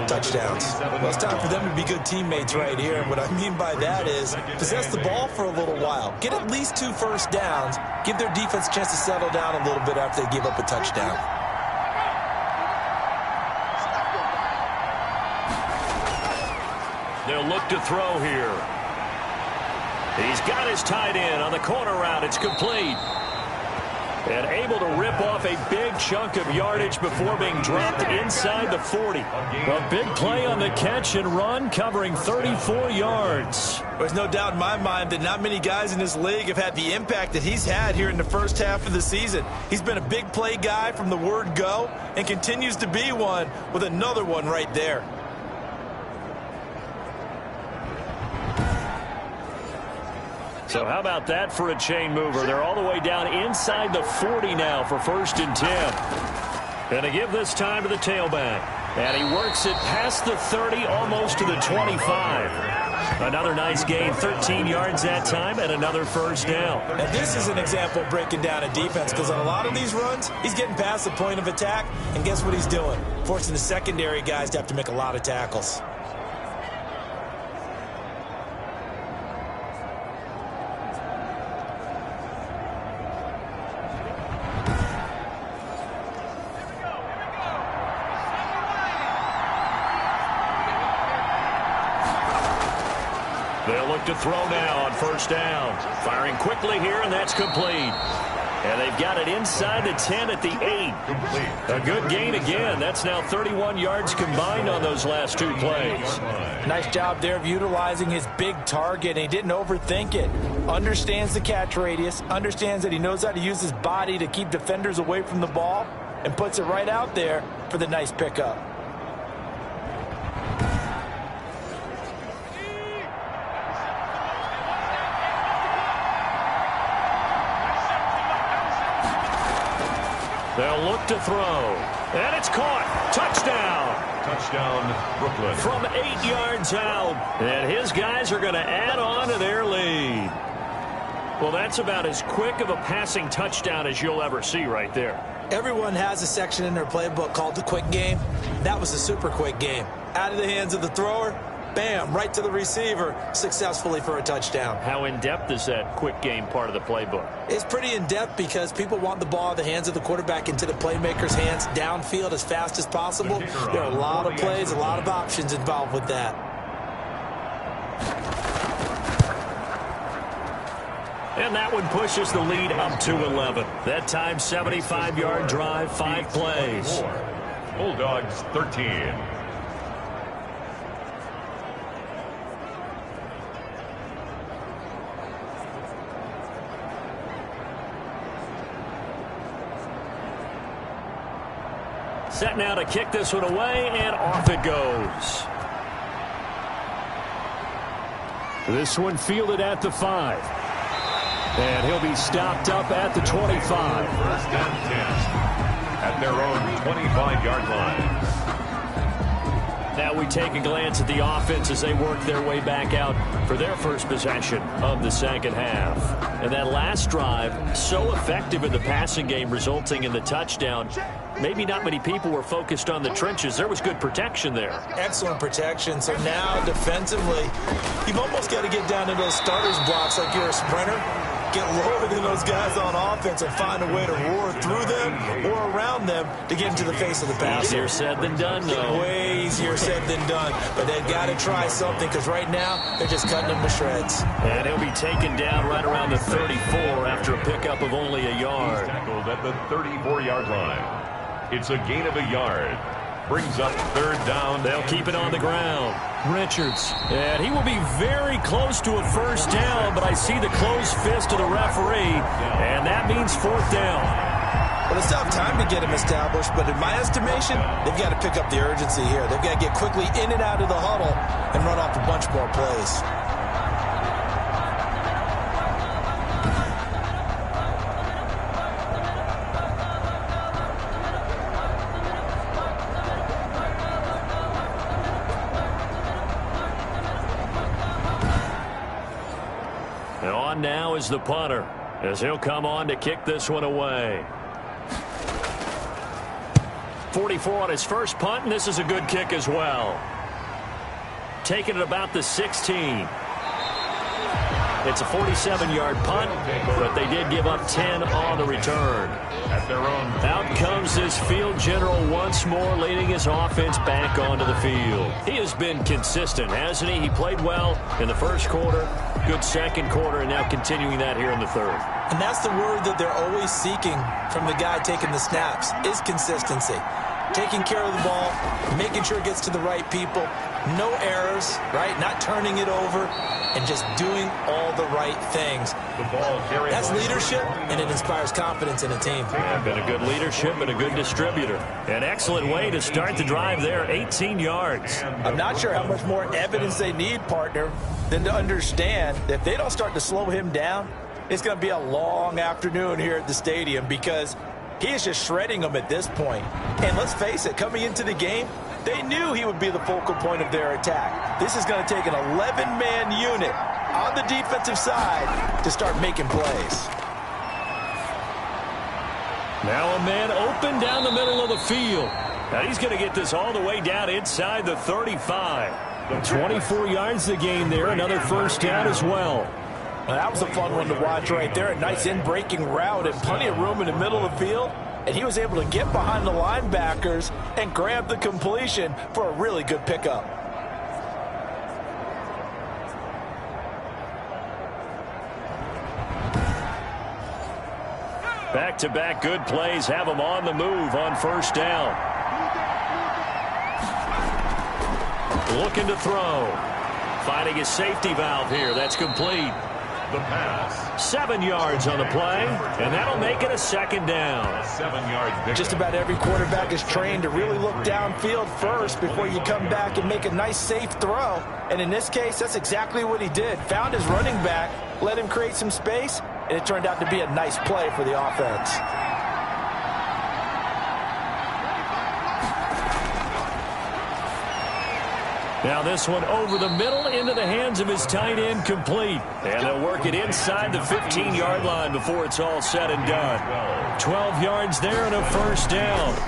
touchdowns. Well, it's time for them to be good teammates right here. And what I mean by that is possess the ball for a little while. Get at least 2 first downs. Give their defense a chance to settle down a little bit after they give up a touchdown. They'll look to throw here. He's got his tight end on the corner route. It's complete. And able to rip off a big chunk of yardage before being dropped inside the 40. A big play on the catch and run, covering 34 yards. There's no doubt in my mind that not many guys in this league have had the impact that he's had here in the first half of the season. He's been a big play guy from the word go and continues to be one with another one right there. So how about that for a chain mover? They're all the way down inside the 40 now for 1st and 10. And to give this time to the tailback. And he works it past the 30, almost to the 25. Another nice gain, 13 yards that time, and another first down. And this is an example of breaking down a defense, because on a lot of these runs, he's getting past the point of attack, and guess what he's doing? Forcing the secondary guys to have to make a lot of tackles. They'll look to throw now on 1st down. Firing quickly here, and that's complete. And they've got it inside the 10 at the 8. A good gain again. That's now 31 yards combined on those last 2 plays. Nice job there of utilizing his big target. He didn't overthink it. Understands the catch radius. Understands that he knows how to use his body to keep defenders away from the ball. And puts it right out there for the nice pickup. They'll look to throw. And it's caught. Touchdown. Touchdown, Brooklyn. From 8 yards out. And his guys are going to add on to their lead. Well, that's about as quick of a passing touchdown as you'll ever see right there. Everyone has a section in their playbook called the quick game. That was a super quick game. Out of the hands of the thrower, bam, right to the receiver, successfully for a touchdown. How in-depth is that quick game part of the playbook? It's pretty in-depth because people want the ball in the hands of the quarterback into the playmaker's hands downfield as fast as possible. There are a lot of plays, a lot of options involved with that. And that one pushes the lead up to 11. That time, 75-yard drive, 5 plays. Bulldogs 13. Set now to kick this one away, and off it goes. This one fielded at the 5. And he'll be stopped up at the 25. 1st and 10 at their own 25-yard line. Now we take a glance at the offense as they work their way back out for their first possession of the second half. And that last drive, so effective in the passing game, resulting in the touchdown. Maybe not many people were focused on the trenches. There was good protection there. Excellent protection. So now defensively, you've almost got to get down to those starters blocks like you're a sprinter. Get lower than those guys on offense and find a way to roar through them or around them to get into the face of the passer. Easier said than done, though. Way easier said than done. But they've got to try something because right now they're just cutting them to shreds. And he'll be taken down right around the 34 after a pickup of only a yard. He's tackled at the 34-yard line. It's a gain of a yard. Brings up third down. They'll keep it on the ground. Richards. And he will be very close to a first down, but I see the closed fist of the referee, and that means fourth down. Well, it's tough time to get him established, but in my estimation, they've got to pick up the urgency here. They've got to get quickly in and out of the huddle and run off a bunch more plays. And on now is the punter, as he'll come on to kick this one away. 44 on his first punt, and this is a good kick as well. Taking it about the 16. It's a 47-yard punt, but they did give up 10 on the return. At their own. Out comes this field general once more, leading his offense back onto the field. He has been consistent, hasn't he? He played well in the first quarter, good second quarter, and now continuing that here in the third. And that's the word that they're always seeking from the guy taking the snaps, is consistency. Taking care of the ball, making sure it gets to the right people, no errors, right? Not turning it over, and just doing all the right things. The ball carried. That's leadership, and it inspires confidence in a team. Yeah, been a good leadership and a good distributor. An excellent way to start the drive there, 18 yards. I'm not sure how much more evidence they need, partner, than to understand that if they don't start to slow him down, it's going to be a long afternoon here at the stadium, because he is just shredding them at this point. And let's face it, coming into the game, they knew he would be the focal point of their attack. This is going to take an 11-man unit on the defensive side to start making plays. Now a man open down the middle of the field. Now he's going to get this all the way down inside the 35. 24 yards the game there, another first down as well. Well, that was a fun one to watch right there. A nice in-breaking route and plenty of room in the middle of the field. And he was able to get behind the linebackers and grab the completion for a really good pickup. Back-to-back good plays have him on the move on first down. Looking to throw. Finding his safety valve here. That's complete. The pass. 7 yards on the play, and that'll make it a second down. 7 yards bigger. Just about every quarterback is trained to really look downfield first before you come back and make a nice, safe throw. And in this case, that's exactly what he did. Found his running back, let him create some space, and it turned out to be a nice play for the offense. Now this one over the middle into the hands of his tight end, complete. And they'll work it inside the 15-yard line before it's all said and done. 12 yards there and a first down.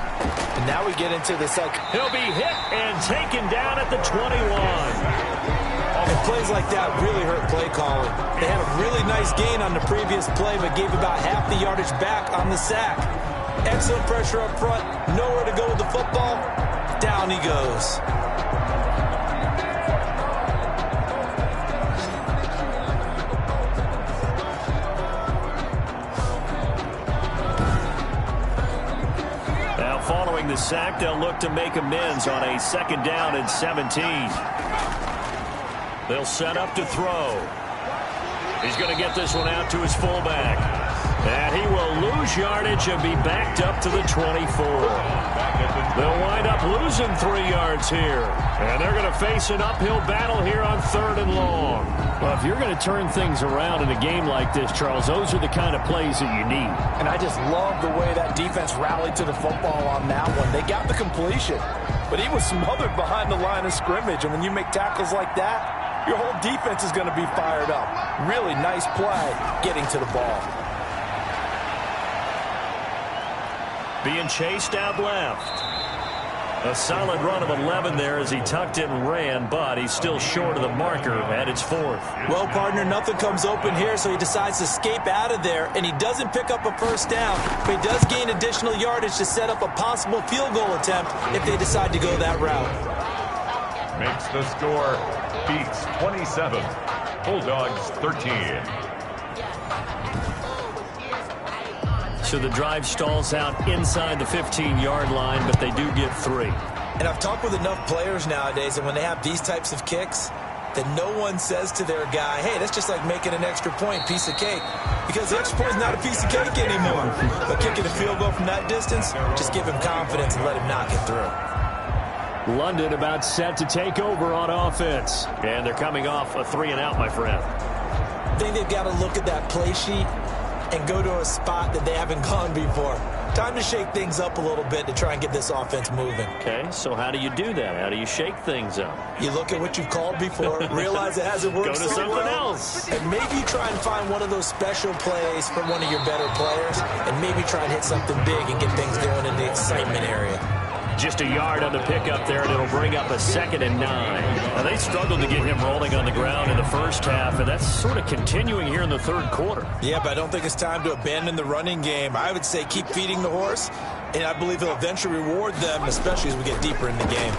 And now we get into the second. He'll be hit and taken down at the 21. And plays like that really hurt play calling. They had a really nice gain on the previous play, but gave about half the yardage back on the sack. Excellent pressure up front. Nowhere to go with the football. Down he goes. Following the sack, they'll look to make amends on a second down and 17. They'll set up to throw. He's going to get this one out to his fullback. And he will lose yardage and be backed up to the 24. They'll wind up losing 3 yards here. And they're going to face an uphill battle here on third and long. Well, if you're going to turn things around in a game like this, Charles, those are the kind of plays that you need. And I just love the way that defense rallied to the football on that one. They got the completion, but he was smothered behind the line of scrimmage. And when you make tackles like that, your whole defense is going to be fired up. Really nice play getting to the ball. Being chased out left. A solid run of 11 there as he tucked it and ran, but he's still short of the marker at its fourth. Well, partner, nothing comes open here, so he decides to escape out of there, and he doesn't pick up a first down, but he does gain additional yardage to set up a possible field goal attempt if they decide to go that route. Makes the score Beats 27, Bulldogs 13. so the drive stalls out inside the 15-yard line, but they do get 3. And I've talked with enough players nowadays, and when they have these types of kicks, that no one says to their guy, hey, that's just like making an extra point, piece of cake. Because the extra point is not a piece of cake anymore. But kicking a field goal from that distance, just give him confidence and let him knock it through. London about set to take over on offense. And they're coming off a 3-and-out, my friend. I think they've got to look at that play sheet and go to a spot that they haven't gone before. Time to shake things up a little bit to try and get this offense moving. Okay, so how do you do that? How do you shake things up? You look at what you've called before, realize it hasn't worked Go to something else. and maybe try and find one of those special plays from one of your better players, and maybe try and hit something big and get things going in the excitement area. Just a yard on the pickup there, and it'll bring up a 2nd and 9. Now, they struggled to get him rolling on the ground in the first half, and that's sort of continuing here in the third quarter. Yeah, but I don't think it's time to abandon the running game. I would say keep feeding the horse, and I believe he'll eventually reward them, especially as we get deeper in the game.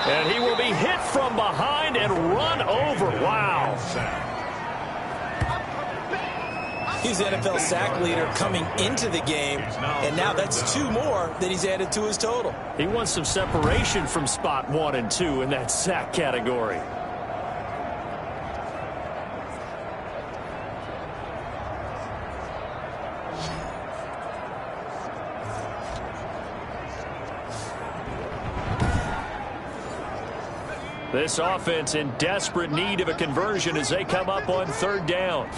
And he will be hit from behind and run over. Wow. He's the NFL sack leader coming into the game, and now that's 2 more that he's added to his total. He wants some separation from spot 1 and 2 in that sack category. This offense in desperate need of a conversion as they come up on 3rd down.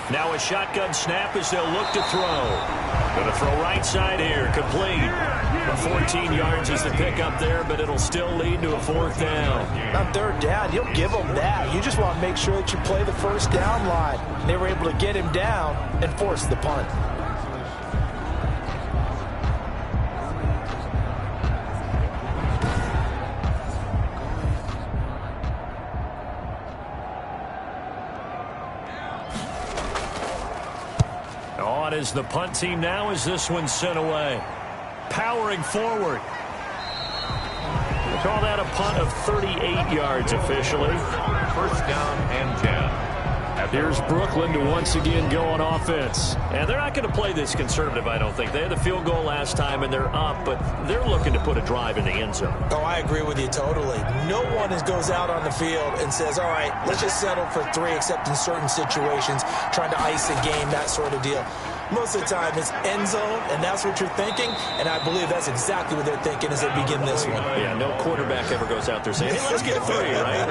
Now a shotgun snap as they'll look to throw. Going to throw right side here, complete. 14 yards is the pickup there, but it'll still lead to a 4th down. On 3rd down, you'll give them that. You just want to make sure that you play the first down line. They were able to get him down and force the punt. On is the punt team now as this one's sent away. Powering forward. They call that a punt of 38 yards officially. 1st down and 10. Here's Brooklyn to once again go on offense. And they're not going to play this conservative, I don't think. They had the field goal last time, and they're up, but they're looking to put a drive in the end zone. Oh, I agree with you totally. No one goes out on the field and says, all right, let's just settle for 3, except in certain situations, trying to ice a game, that sort of deal. Most of the time, it's end zone, and that's what you're thinking, and I believe that's exactly what they're thinking as they begin this one. Yeah, no quarterback ever goes out there saying, hey, let's get 3, right?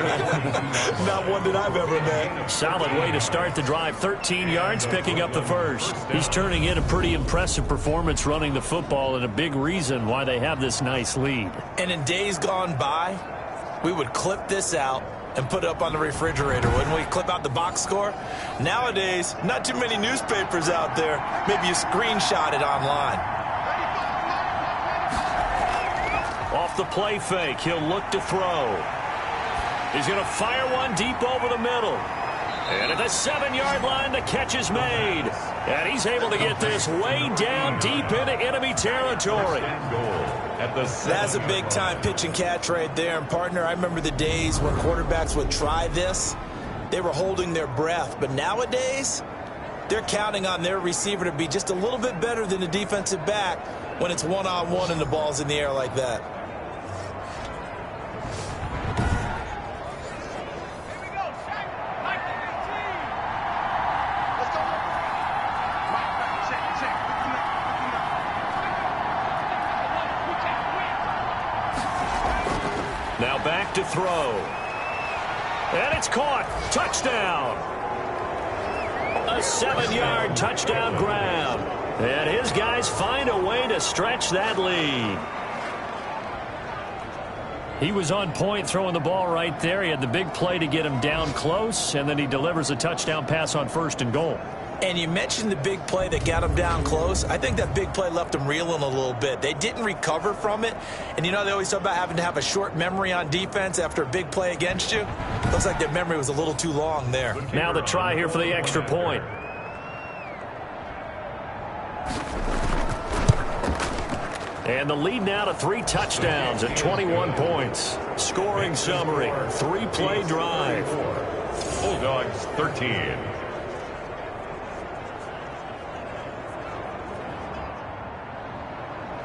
Not one that I've ever met. Solid way to start the drive. 13 yards, picking up the first. He's turning in a pretty impressive performance running the football, and a big reason why they have this nice lead. And in days gone by, we would clip this out and put it up on the refrigerator, wouldn't we? Clip out the box score. Nowadays, not too many newspapers out there. Maybe you screenshot it online. Off the play fake, he'll look to throw. He's going to fire one deep over the middle. And at the 7-yard line, the catch is made. And he's able to get this way down deep into enemy territory. That's a big-time pitch and catch right there. And, partner, I remember the days when quarterbacks would try this. They were holding their breath. But nowadays, they're counting on their receiver to be just a little bit better than the defensive back when it's one-on-one and the ball's in the air like that. Now back to throw. And it's caught. Touchdown. A 7-yard touchdown grab. And his guys find a way to stretch that lead. He was on point throwing the ball right there. He had the big play to get him down close, and then he delivers a touchdown pass on 1st and goal. And you mentioned the big play that got him down close. I think that big play left him reeling a little bit. They didn't recover from it. And, you know, they always talk about having to have a short memory on defense after a big play against you. Looks like their memory was a little too long there. Now the try here for the extra point. And the lead now to 3 touchdowns at 21 points. Scoring summary, 3-play drive. Bulldogs 13.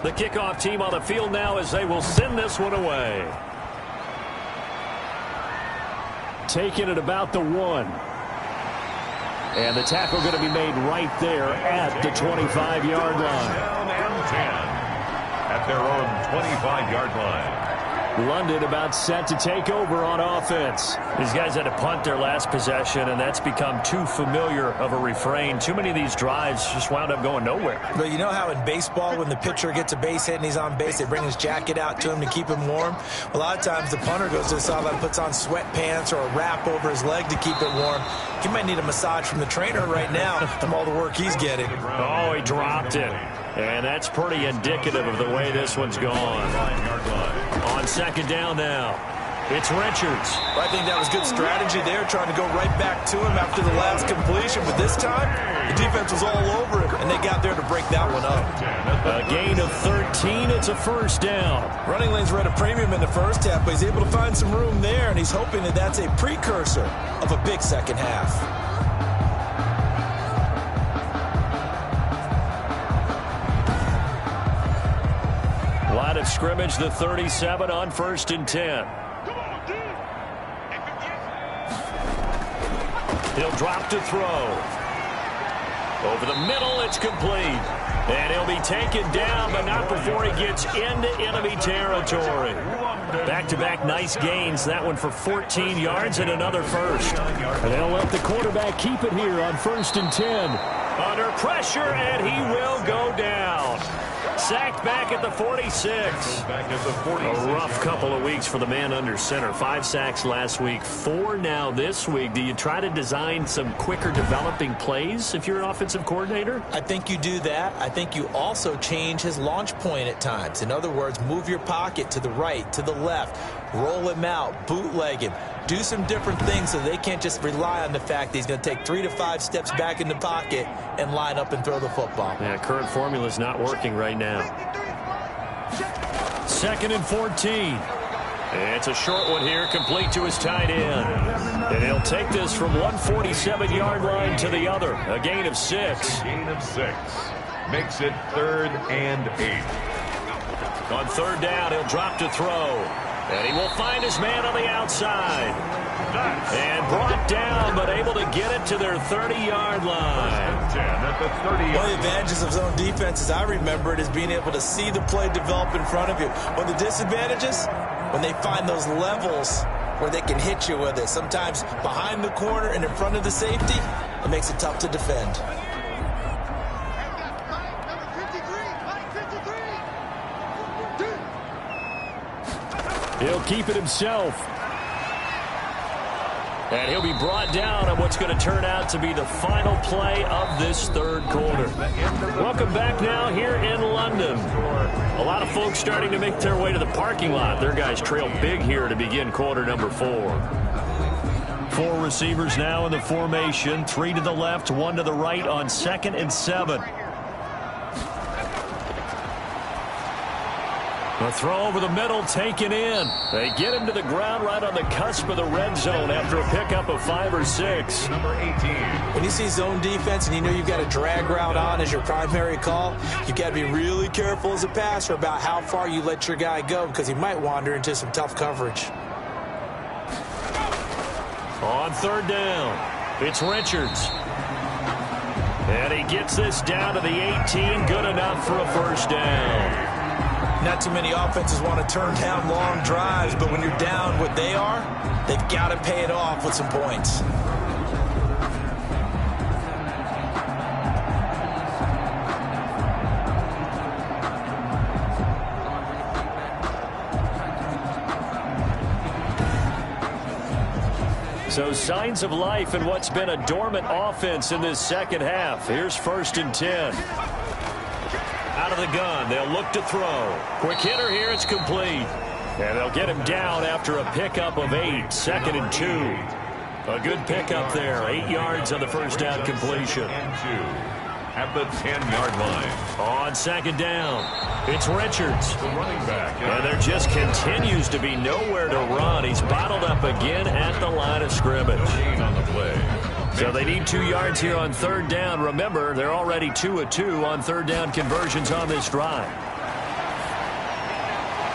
The kickoff team on the field now as they will send this one away. Taking it about the 1. And the tackle going to be made right there at the 25-yard line. Down and 10 at their own 25-yard line. London about set to take over on offense. These guys had to punt their last possession, and that's become too familiar of a refrain. Too many of these drives just wound up going nowhere. But you know how in baseball, when the pitcher gets a base hit and he's on base, they bring his jacket out to him to keep him warm? A lot of times the punter goes to the sideline and puts on sweatpants or a wrap over his leg to keep it warm. He might need a massage from the trainer right now from all the work he's getting. Oh, he dropped it. And that's pretty indicative of the way this one's gone. On second down now, it's Richards. Well, I think that was good strategy there, trying to go right back to him after the last completion. But this time, the defense was all over him, and they got there to break that one up. A gain of 13. It's a first down. Running lanes were at a premium in the first half, but he's able to find some room there, and he's hoping that that's a precursor of a big second half. Line of scrimmage, the 37 on 1st and 10. He'll drop to throw. Over the middle, it's complete. And he'll be taken down, but not before he gets into enemy territory. Back-to-back nice gains. That one for 14 yards and another first. And they'll let the quarterback keep it here on 1st and 10. Under pressure, and he will go down. Sacked back at the 46. A rough couple of weeks for the man under center. 5 sacks last week, 4 now this week. Do you try to design some quicker developing plays if you're an offensive coordinator? I think you do that. I think you also change his launch point at times. In other words, move your pocket to the right, to the left, roll him out, bootleg him. Do some different things so they can't just rely on the fact that he's going to take 3 to 5 steps back in the pocket and line up and throw the football. Yeah, current formula is not working right now. 2nd and 14. It's a short one here, complete to his tight end. And he'll take this from 147-yard line to the other. A gain of 6. Gain of 6. Makes it 3rd and 8. On 3rd down, he'll drop to throw. And he will find his man on the outside. And brought down, but able to get it to their 30-yard line. One of the advantages of zone defense, as I remember it, is being able to see the play develop in front of you. One of the disadvantages, when they find those levels where they can hit you with it. Sometimes behind the corner and in front of the safety, it makes it tough to defend. He'll keep it himself. And he'll be brought down on what's going to turn out to be the final play of this 3rd quarter. Welcome back now here in London. A lot of folks starting to make their way to the parking lot. Their guys trail big here to begin quarter number 4. 4 receivers now in the formation. 3 to the left, 1 to the right on 2nd and 7. A throw over the middle, taken in. They get him to the ground right on the cusp of the red zone after a pickup of 5 or 6. Number 18. When you see zone defense and you know you've got a drag route on as your primary call, you've got to be really careful as a passer about how far you let your guy go because he might wander into some tough coverage. On 3rd down, it's Richards. And he gets this down to the 18, good enough for a first down. Not too many offenses want to turn down long drives, but when you're down what they are, they've got to pay it off with some points. So signs of life in what's been a dormant offense in this second half. Here's 1st and 10. Out of the gun, they'll look to throw. Quick hitter here, it's complete. And they'll get him down after a pickup of 8, 2nd and 2. A good pickup there, 8 yards on the first down completion. And 2 at the 10-yard line. On 2nd down, it's Richards. The running back. And there just continues to be nowhere to run. He's bottled up again at the line of scrimmage. Gain on the play. So they need 2 yards here on 3rd down. Remember, they're already 2 of 2 on 3rd down conversions on this drive.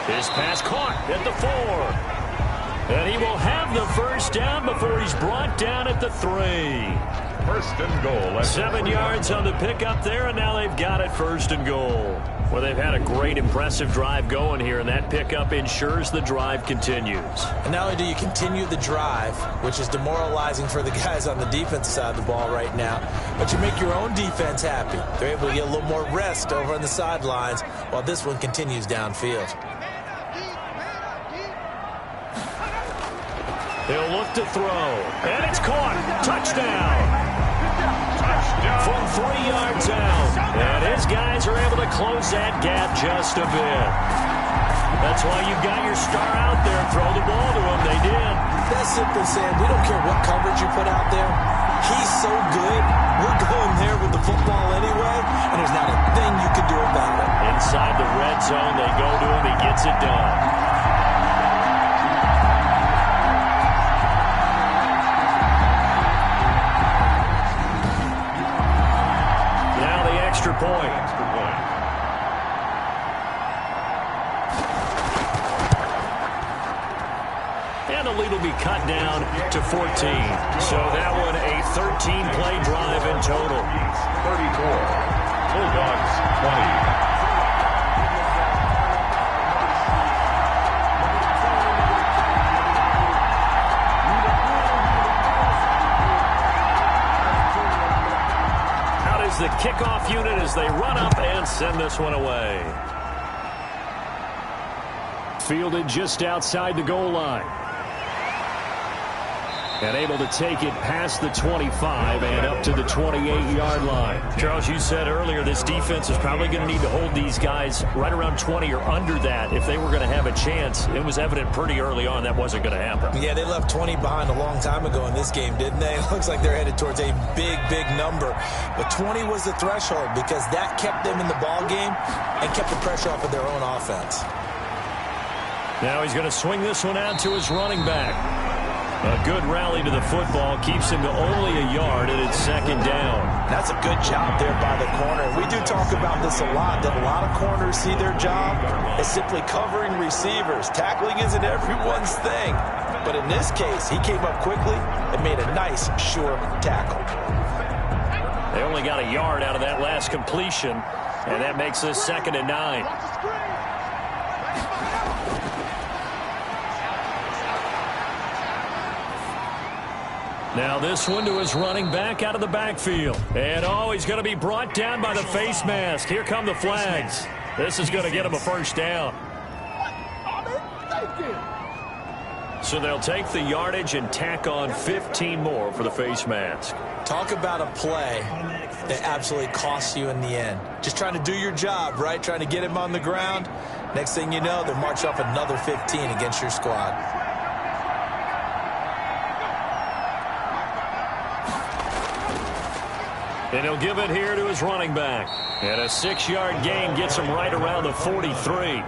His pass caught at the 4. And he will have the first down before he's brought down at the 3. First and goal. 7 yards on the pickup there, and now they've got it first and goal. Well, they've had a great, impressive drive going here, and that pickup ensures the drive continues. And not only do you continue the drive, which is demoralizing for the guys on the defensive side of the ball right now, but you make your own defense happy. They're able to get a little more rest over on the sidelines while this one continues downfield. He'll look to throw, and it's caught. Touchdown. From 3 yards out. And his guys are able to close that gap just a bit. That's why you've got your star out there. Throw the ball to him. They did. That's simply saying we don't care what coverage you put out there. He's so good. We're going there with the football anyway, and there's not a thing you can do about it. Inside the red zone, they go to him. He gets it done. Extra point. And the lead will be cut down to 14. So that one a 13-play drive in total. 34. Bulldogs 20. The kickoff unit as they run up and send this one away. Fielded just outside the goal line. And able to take it past the 25 and up to the 28-yard line. Charles, you said earlier this defense is probably going to need to hold these guys right around 20 or under that if they were going to have a chance. It was evident pretty early on that wasn't going to happen. Yeah, they left 20 behind a long time ago in this game, didn't they? It looks like they're headed towards a big, big number. But 20 was the threshold because that kept them in the ball game and kept the pressure off of their own offense. Now he's going to swing this one out to his running back. A good rally to the football keeps him to only a yard, and it's second down. That's a good job there by the corner. We do talk about this a lot, that a lot of corners see their job as simply covering receivers. Tackling isn't everyone's thing. But in this case, he came up quickly and made a nice, sure tackle. They only got a yard out of that last completion, and that makes this 2nd and 9. Now this one to his running back out of the backfield. And he's going to be brought down by the face mask. Here come the flags. This is going to get him a first down. So they'll take the yardage and tack on 15 more for the face mask. Talk about a play that absolutely costs you in the end. Just trying to do your job, right? Trying to get him on the ground. Next thing you know, they'll march off another 15 against your squad. And he'll give it here to his running back. And a 6-yard gain gets him right around the 43.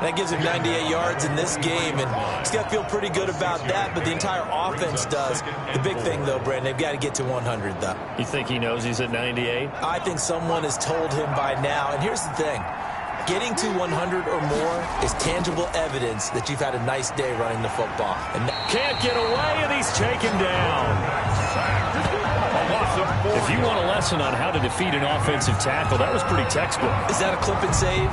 That gives him 98 yards in this game, and he's got to feel pretty good about that, but the entire offense does. The big thing, though, Brandon, they've got to get to 100, though. You think he knows he's at 98? I think someone has told him by now, and here's the thing. Getting to 100 or more is tangible evidence that you've had a nice day running the football. And can't get away, and he's taken down. If you want a lesson on how to defeat an offensive tackle, that was pretty textbook. Is that a clip and save?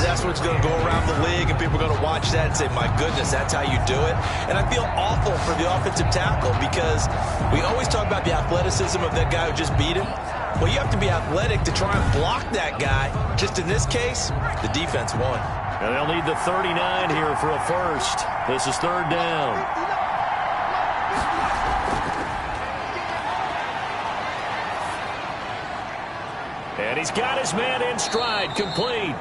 That's what's going to go around the league, and people are going to watch that and say, my goodness, that's how you do it? And I feel awful for the offensive tackle because we always talk about the athleticism of that guy who just beat him. Well, you have to be athletic to try and block that guy. Just in this case, the defense won. And they'll need the 39 here for a first. This is 3rd down. And he's got his man in stride, complete.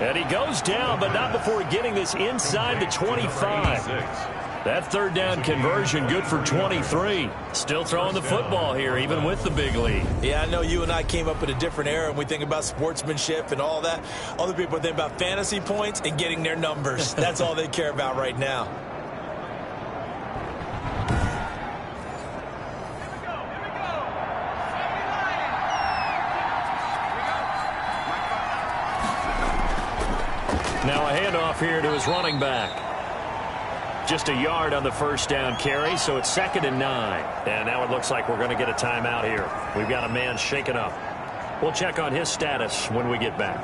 And he goes down, but not before getting this inside the 25. That 3rd down conversion good for 23. Still throwing the football here, even with the big lead. Yeah, I know you and I came up in a different era, and we think about sportsmanship and all that. Other people think about fantasy points and getting their numbers. That's all they care about right now. Now a handoff here to his running back. Just a yard on the first down carry, so it's 2nd and 9. And now it looks like we're going to get a timeout here. We've got a man shaken up. We'll check on his status when we get back.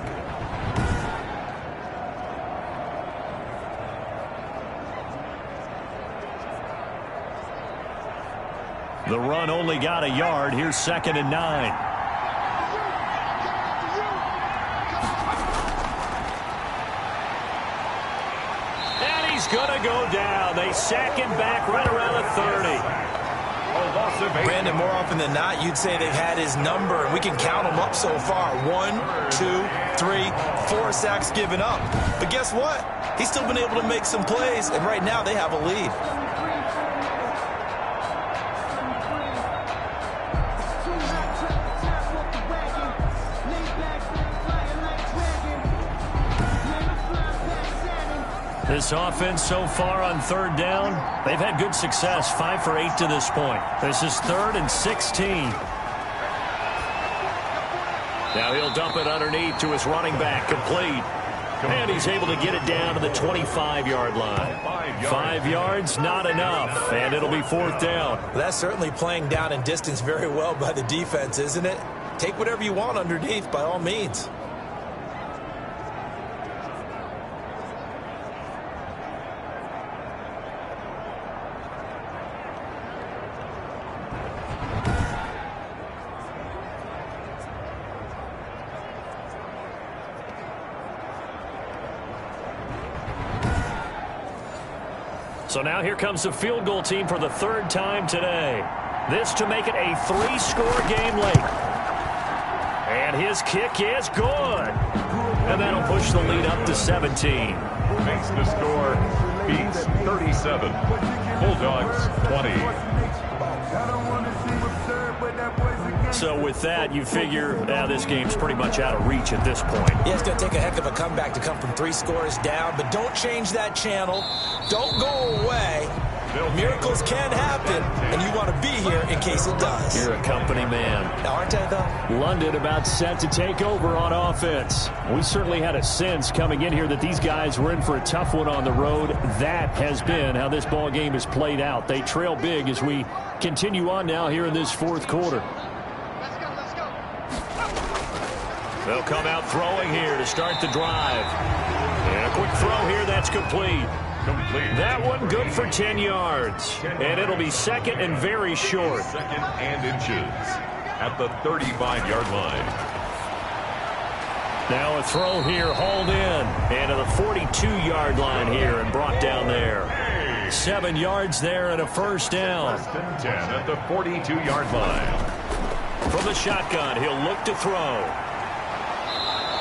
The run only got a yard. Here's 2nd and 9. He's going to go down. They sack him back right around the 30. Brandon, more often than not, you'd say they've had his number, and we can count them up so far. 1, 2, 3, 4 sacks given up. But guess what? He's still been able to make some plays, and right now they have a lead. This offense so far on 3rd down, they've had good success, 5 for 8 to this point. This is 3rd and 16. Now he'll dump it underneath to his running back, complete. And he's able to get it down to the 25-yard line. 5 yards, not enough, and it'll be 4th down. Well, that's certainly playing down in distance very well by the defense, isn't it? Take whatever you want underneath, by all means. So now here comes the field goal team for the 3rd time today. This to make it a 3-score game late. And his kick is good. And that'll push the lead up to 17. Makes the score Beats 37. Bulldogs 20. So with that, you figure this game's pretty much out of reach at this point. Yeah, it's going to take a heck of a comeback to come from 3 scores down, but don't change that channel. Don't go away. Miracles can happen, and you want to be here in case it does. You're a company man. Aren't I, though? London about set to take over on offense. We certainly had a sense coming in here that these guys were in for a tough one on the road. That has been how this ball game has played out. They trail big as we continue on now here in this 4th quarter. They'll come out throwing here to start the drive. And a quick throw here, that's complete. That one good for 10 yards. And it'll be 2nd and very short. 2nd and inches at the 35-yard line. Now a throw here, hauled in. And to the 42-yard line here and brought down there. 7 yards there and a 1st down. 1st and 10 at the 42-yard line. From the shotgun, he'll look to throw.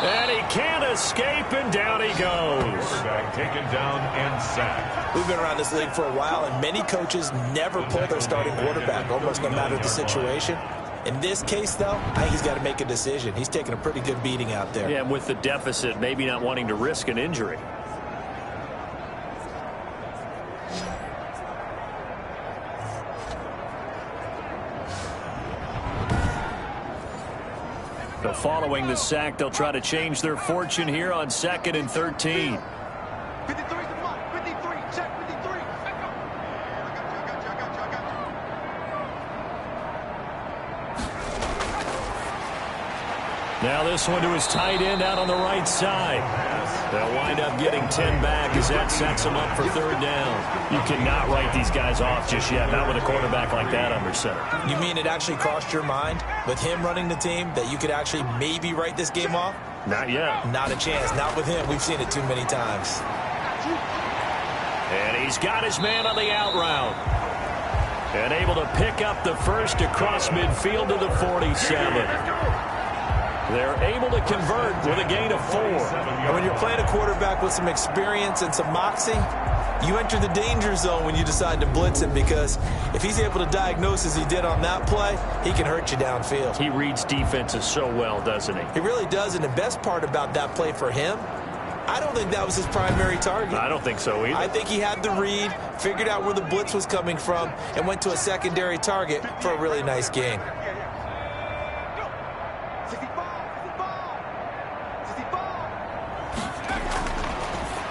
And he can't escape, and down he goes. Quarterback taken down and sacked. We've been around this league for a while, and many coaches never pull their starting quarterback, almost no matter the situation. In this case, though, I think he's got to make a decision. He's taking a pretty good beating out there. Yeah, and with the deficit, maybe not wanting to risk an injury. So following the sack, they'll try to change their fortune here on 2nd and 13. 53, check 53. Now this one to his tight end out on the right side. They'll wind up getting 10 back as that sets them up for 3rd down. You cannot write these guys off just yet, not with a quarterback like that under center. You mean it actually crossed your mind with him running the team that you could actually maybe write this game off? Not yet. Not a chance. Not with him. We've seen it too many times. And he's got his man on the out route. And able to pick up the first across midfield to the 47. They're able to convert with a gain of 4. And when you're playing a quarterback with some experience and some moxie, you enter the danger zone when you decide to blitz him, because if he's able to diagnose as he did on that play, he can hurt you downfield. He reads defenses so well, doesn't he? He really does, and the best part about that play for him, I don't think that was his primary target. I don't think so either. I think he had the read, figured out where the blitz was coming from, and went to a secondary target for a really nice gain.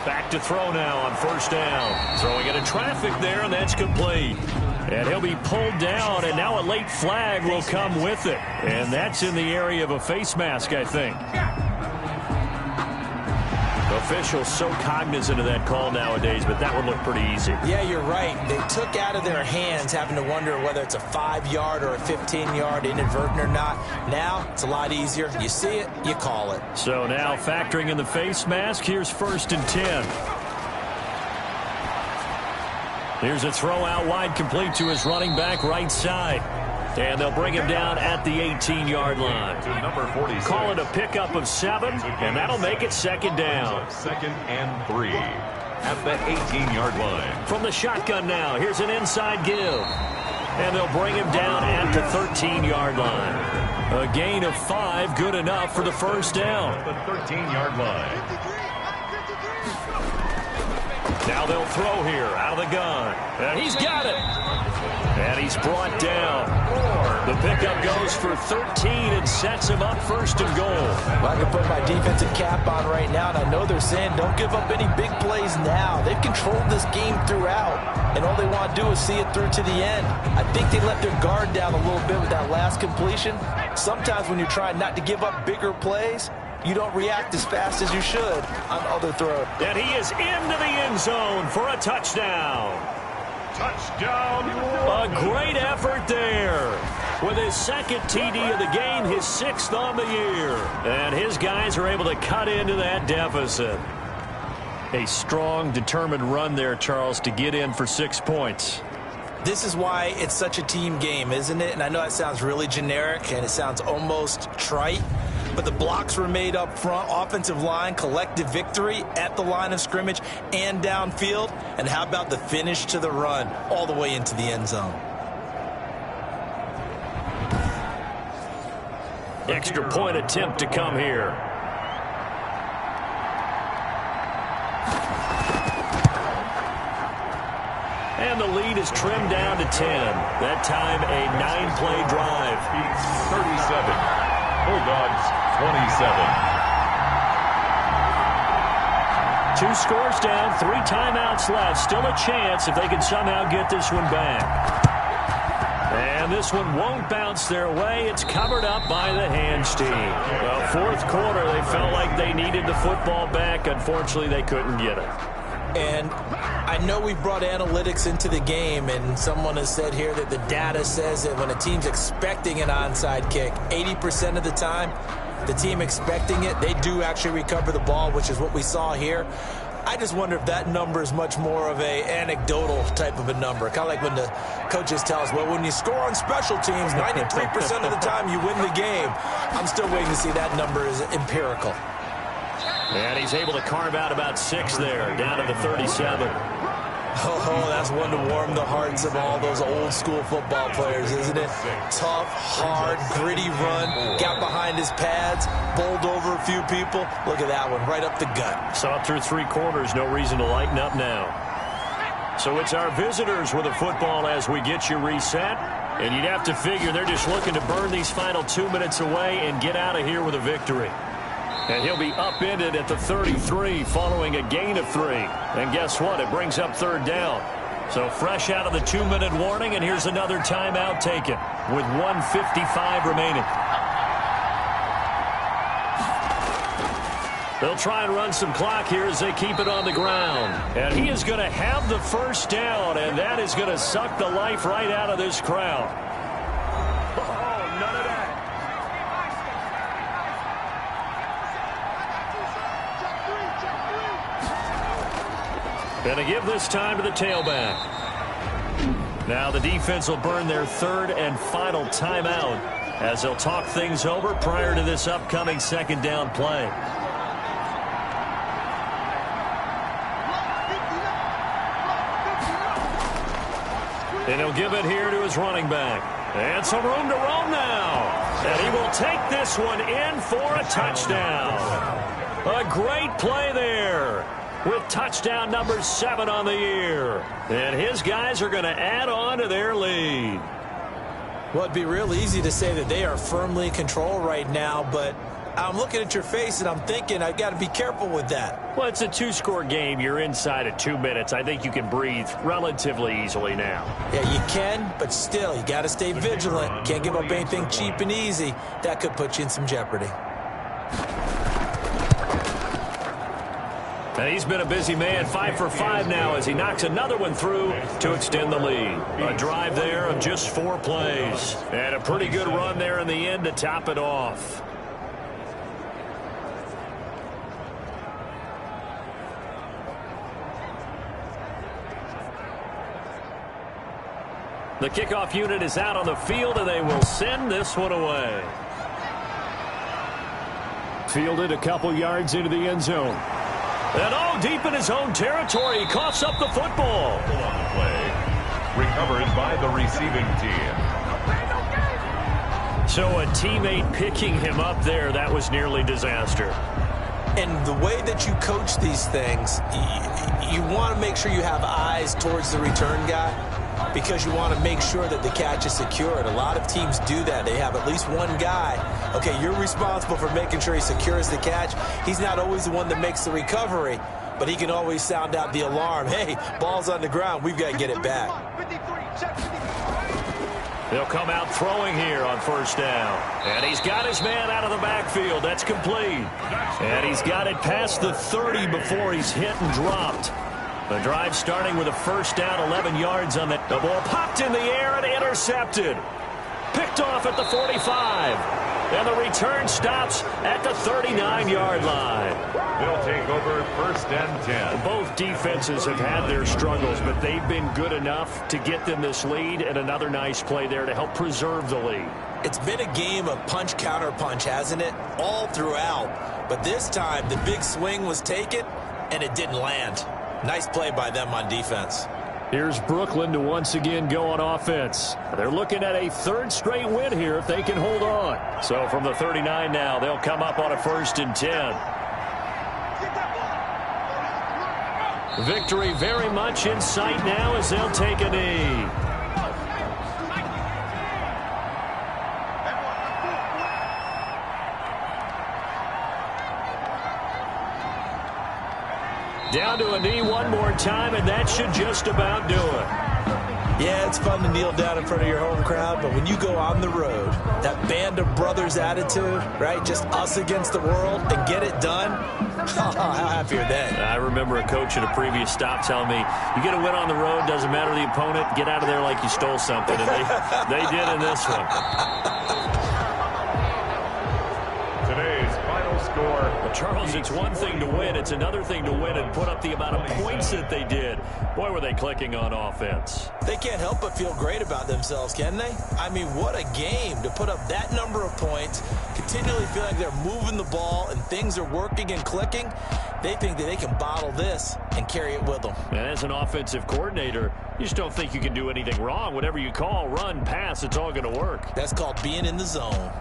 Back to throw now on first down. Throwing into traffic there, and that's complete. And he'll be pulled down, and now a late flag will come with it. And that's in the area of a face mask, I think. Officials so cognizant of that call nowadays, but that one looked pretty easy. Yeah, you're right. They took out of their hands having to wonder whether it's a 5-yard or a 15-yard inadvertent or not. Now, it's a lot easier. You see it, you call it. So now factoring in the face mask, here's 1st and 10. Here's a throw out wide, complete to his running back right side. And they'll bring him down at the 18-yard line. To number 46. Call it a pickup of 7, and that'll make it 2nd down. 2nd and 3 at the 18-yard line. From the shotgun now, here's an inside give. And they'll bring him down at the 13-yard line. A gain of 5, good enough for the 1st down. At the 13-yard line. Now they'll throw here out of the gun. And he's got it. And he's brought down. The pickup goes for 13 and sets him up 1st and goal. Well, I can put my defensive cap on right now, and I know they're saying don't give up any big plays now. They've controlled this game throughout, and all they want to do is see it through to the end. I think they let their guard down a little bit with that last completion. Sometimes when you're trying not to give up bigger plays, you don't react as fast as you should on other throws. And he is into the end zone for a touchdown. Touchdown. A great effort there. With his 2nd TD of the game, his 6th on the year. And his guys are able to cut into that deficit. A strong, determined run there, Charles, to get in for 6 points. This is why it's such a team game, isn't it? And I know that sounds really generic, and it sounds almost trite. But the blocks were made up front, offensive line, collective victory at the line of scrimmage and downfield. And how about the finish to the run all the way into the end zone? Extra point attempt to come here. And the lead is trimmed down to 10. That time a 9-play drive. 37. Bulldogs 27. 2 scores down, 3 timeouts left. Still a chance if they can somehow get this one back. And this one won't bounce their way. It's covered up by the hands team. Well, 4th quarter, they felt like they needed the football back. Unfortunately, they couldn't get it. And I know we've brought analytics into the game, and someone has said here that the data says that when a team's expecting an onside kick, 80% of the time, the team expecting it, they do actually recover the ball, which is what we saw here. I just wonder if that number is much more of a anecdotal type of a number. Kind of like when the coaches tell us, well, when you score on special teams, 93% of the time you win the game. I'm still waiting to see that number is empirical. And he's able to carve out about 6 there, down to the 37. Oh, that's one to warm the hearts of all those old school football players, isn't it? Tough, hard, gritty run, got behind his pads, bowled over a few people. Look at that one, right up the gut. Saw through 3 quarters, no reason to lighten up now. So it's our visitors with the football as we get you reset. And you'd have to figure they're just looking to burn these final 2 minutes away and get out of here with a victory. And he'll be upended at the 33 following a gain of 3. And guess what? It brings up 3rd down. So fresh out of the 2-minute warning, and here's another timeout taken with 1:55 remaining. They'll try and run some clock here as they keep it on the ground. And he is going to have the 1st down, and that is going to suck the life right out of this crowd. Oh, none of that. Going to give this time to the tailback. Now the defense will burn their 3rd and final timeout as they'll talk things over prior to this upcoming 2nd down play. And he'll give it here to his running back. And some room to roam now. And he will take this one in for a touchdown. A great play there, with touchdown number 7 on the year. And his guys are going to add on to their lead. Well, it'd be real easy to say that they are firmly in control right now, but I'm looking at your face, and I'm thinking I've got to be careful with that. Well, it's a two-score game. You're inside of 2 minutes. I think you can breathe relatively easily now. Yeah, you can, but still, you got to stay vigilant. Can't give up anything cheap and easy. That could put you in some jeopardy. And he's been a busy man, 5 for 5 now as he knocks another one through to extend the lead. A drive there of just 4 plays. And a pretty good run there in the end to top it off. The kickoff unit is out on the field, and they will send this one away. Fielded a couple yards into the end zone. And deep in his own territory, he coughs up the football. On the play, recovered by the receiving team. So a teammate picking him up there, that was nearly disaster. And the way that you coach these things, you want to make sure you have eyes towards the return guy, because you want to make sure that the catch is secured. A lot of teams do that. They have at least one guy. Okay, you're responsible for making sure he secures the catch. He's not always the one that makes the recovery, but he can always sound out the alarm. Hey, ball's on the ground. We've got to get it back. They'll come out throwing here on first down. And he's got his man out of the backfield. That's complete. And he's got it past the 30 before he's hit and dropped. The drive starting with a first down, 11 yards on it. The ball popped in the air and intercepted. Picked off at the 45. And the return stops at the 39-yard line. They'll take over first and 10. Both defenses have had their struggles, but they've been good enough to get them this lead, and another nice play there to help preserve the lead. It's been a game of punch-counter-punch, hasn't it? All throughout. But this time, the big swing was taken, and it didn't land. Nice play by them on defense. Here's Brooklyn to once again go on offense. They're looking at a third straight win here if they can hold on. So from the 39 now, they'll come up on a first and 10. Victory very much in sight now as they'll take a knee. Down to a knee one more time, and that should just about do it. Yeah, it's fun to kneel down in front of your home crowd, but when you go on the road, that band of brothers attitude, right, just us against the world, and get it done, how happy are they? I remember a coach at a previous stop telling me, you get a win on the road, doesn't matter the opponent, get out of there like you stole something, and they did in this one. Today's final score. Well, Charles, it's one thing to win. It's another thing to win and put up the amount of points that they did. Boy, were they clicking on offense. They can't help but feel great about themselves, can they? I mean, what a game to put up that number of points, continually feel like they're moving the ball and things are working and clicking. They think that they can bottle this and carry it with them. And as an offensive coordinator, you just don't think you can do anything wrong. Whatever you call, run, pass, it's all going to work. That's called being in the zone.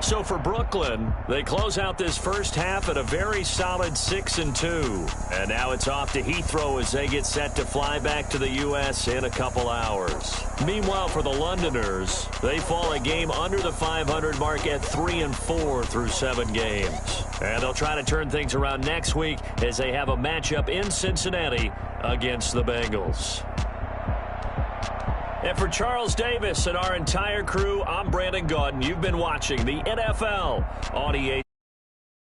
So for Brooklyn, they close out this first half at a very solid 6-2. And now it's off to Heathrow as they get set to fly back to the U.S. in a couple hours. Meanwhile, for the Londoners, they fall a game under the 500 mark at 3-4 through 7 games. And they'll try to turn things around next week as they have a matchup in Cincinnati against the Bengals. And for Charles Davis and our entire crew, I'm Brandon Gaudin. You've been watching the NFL on EA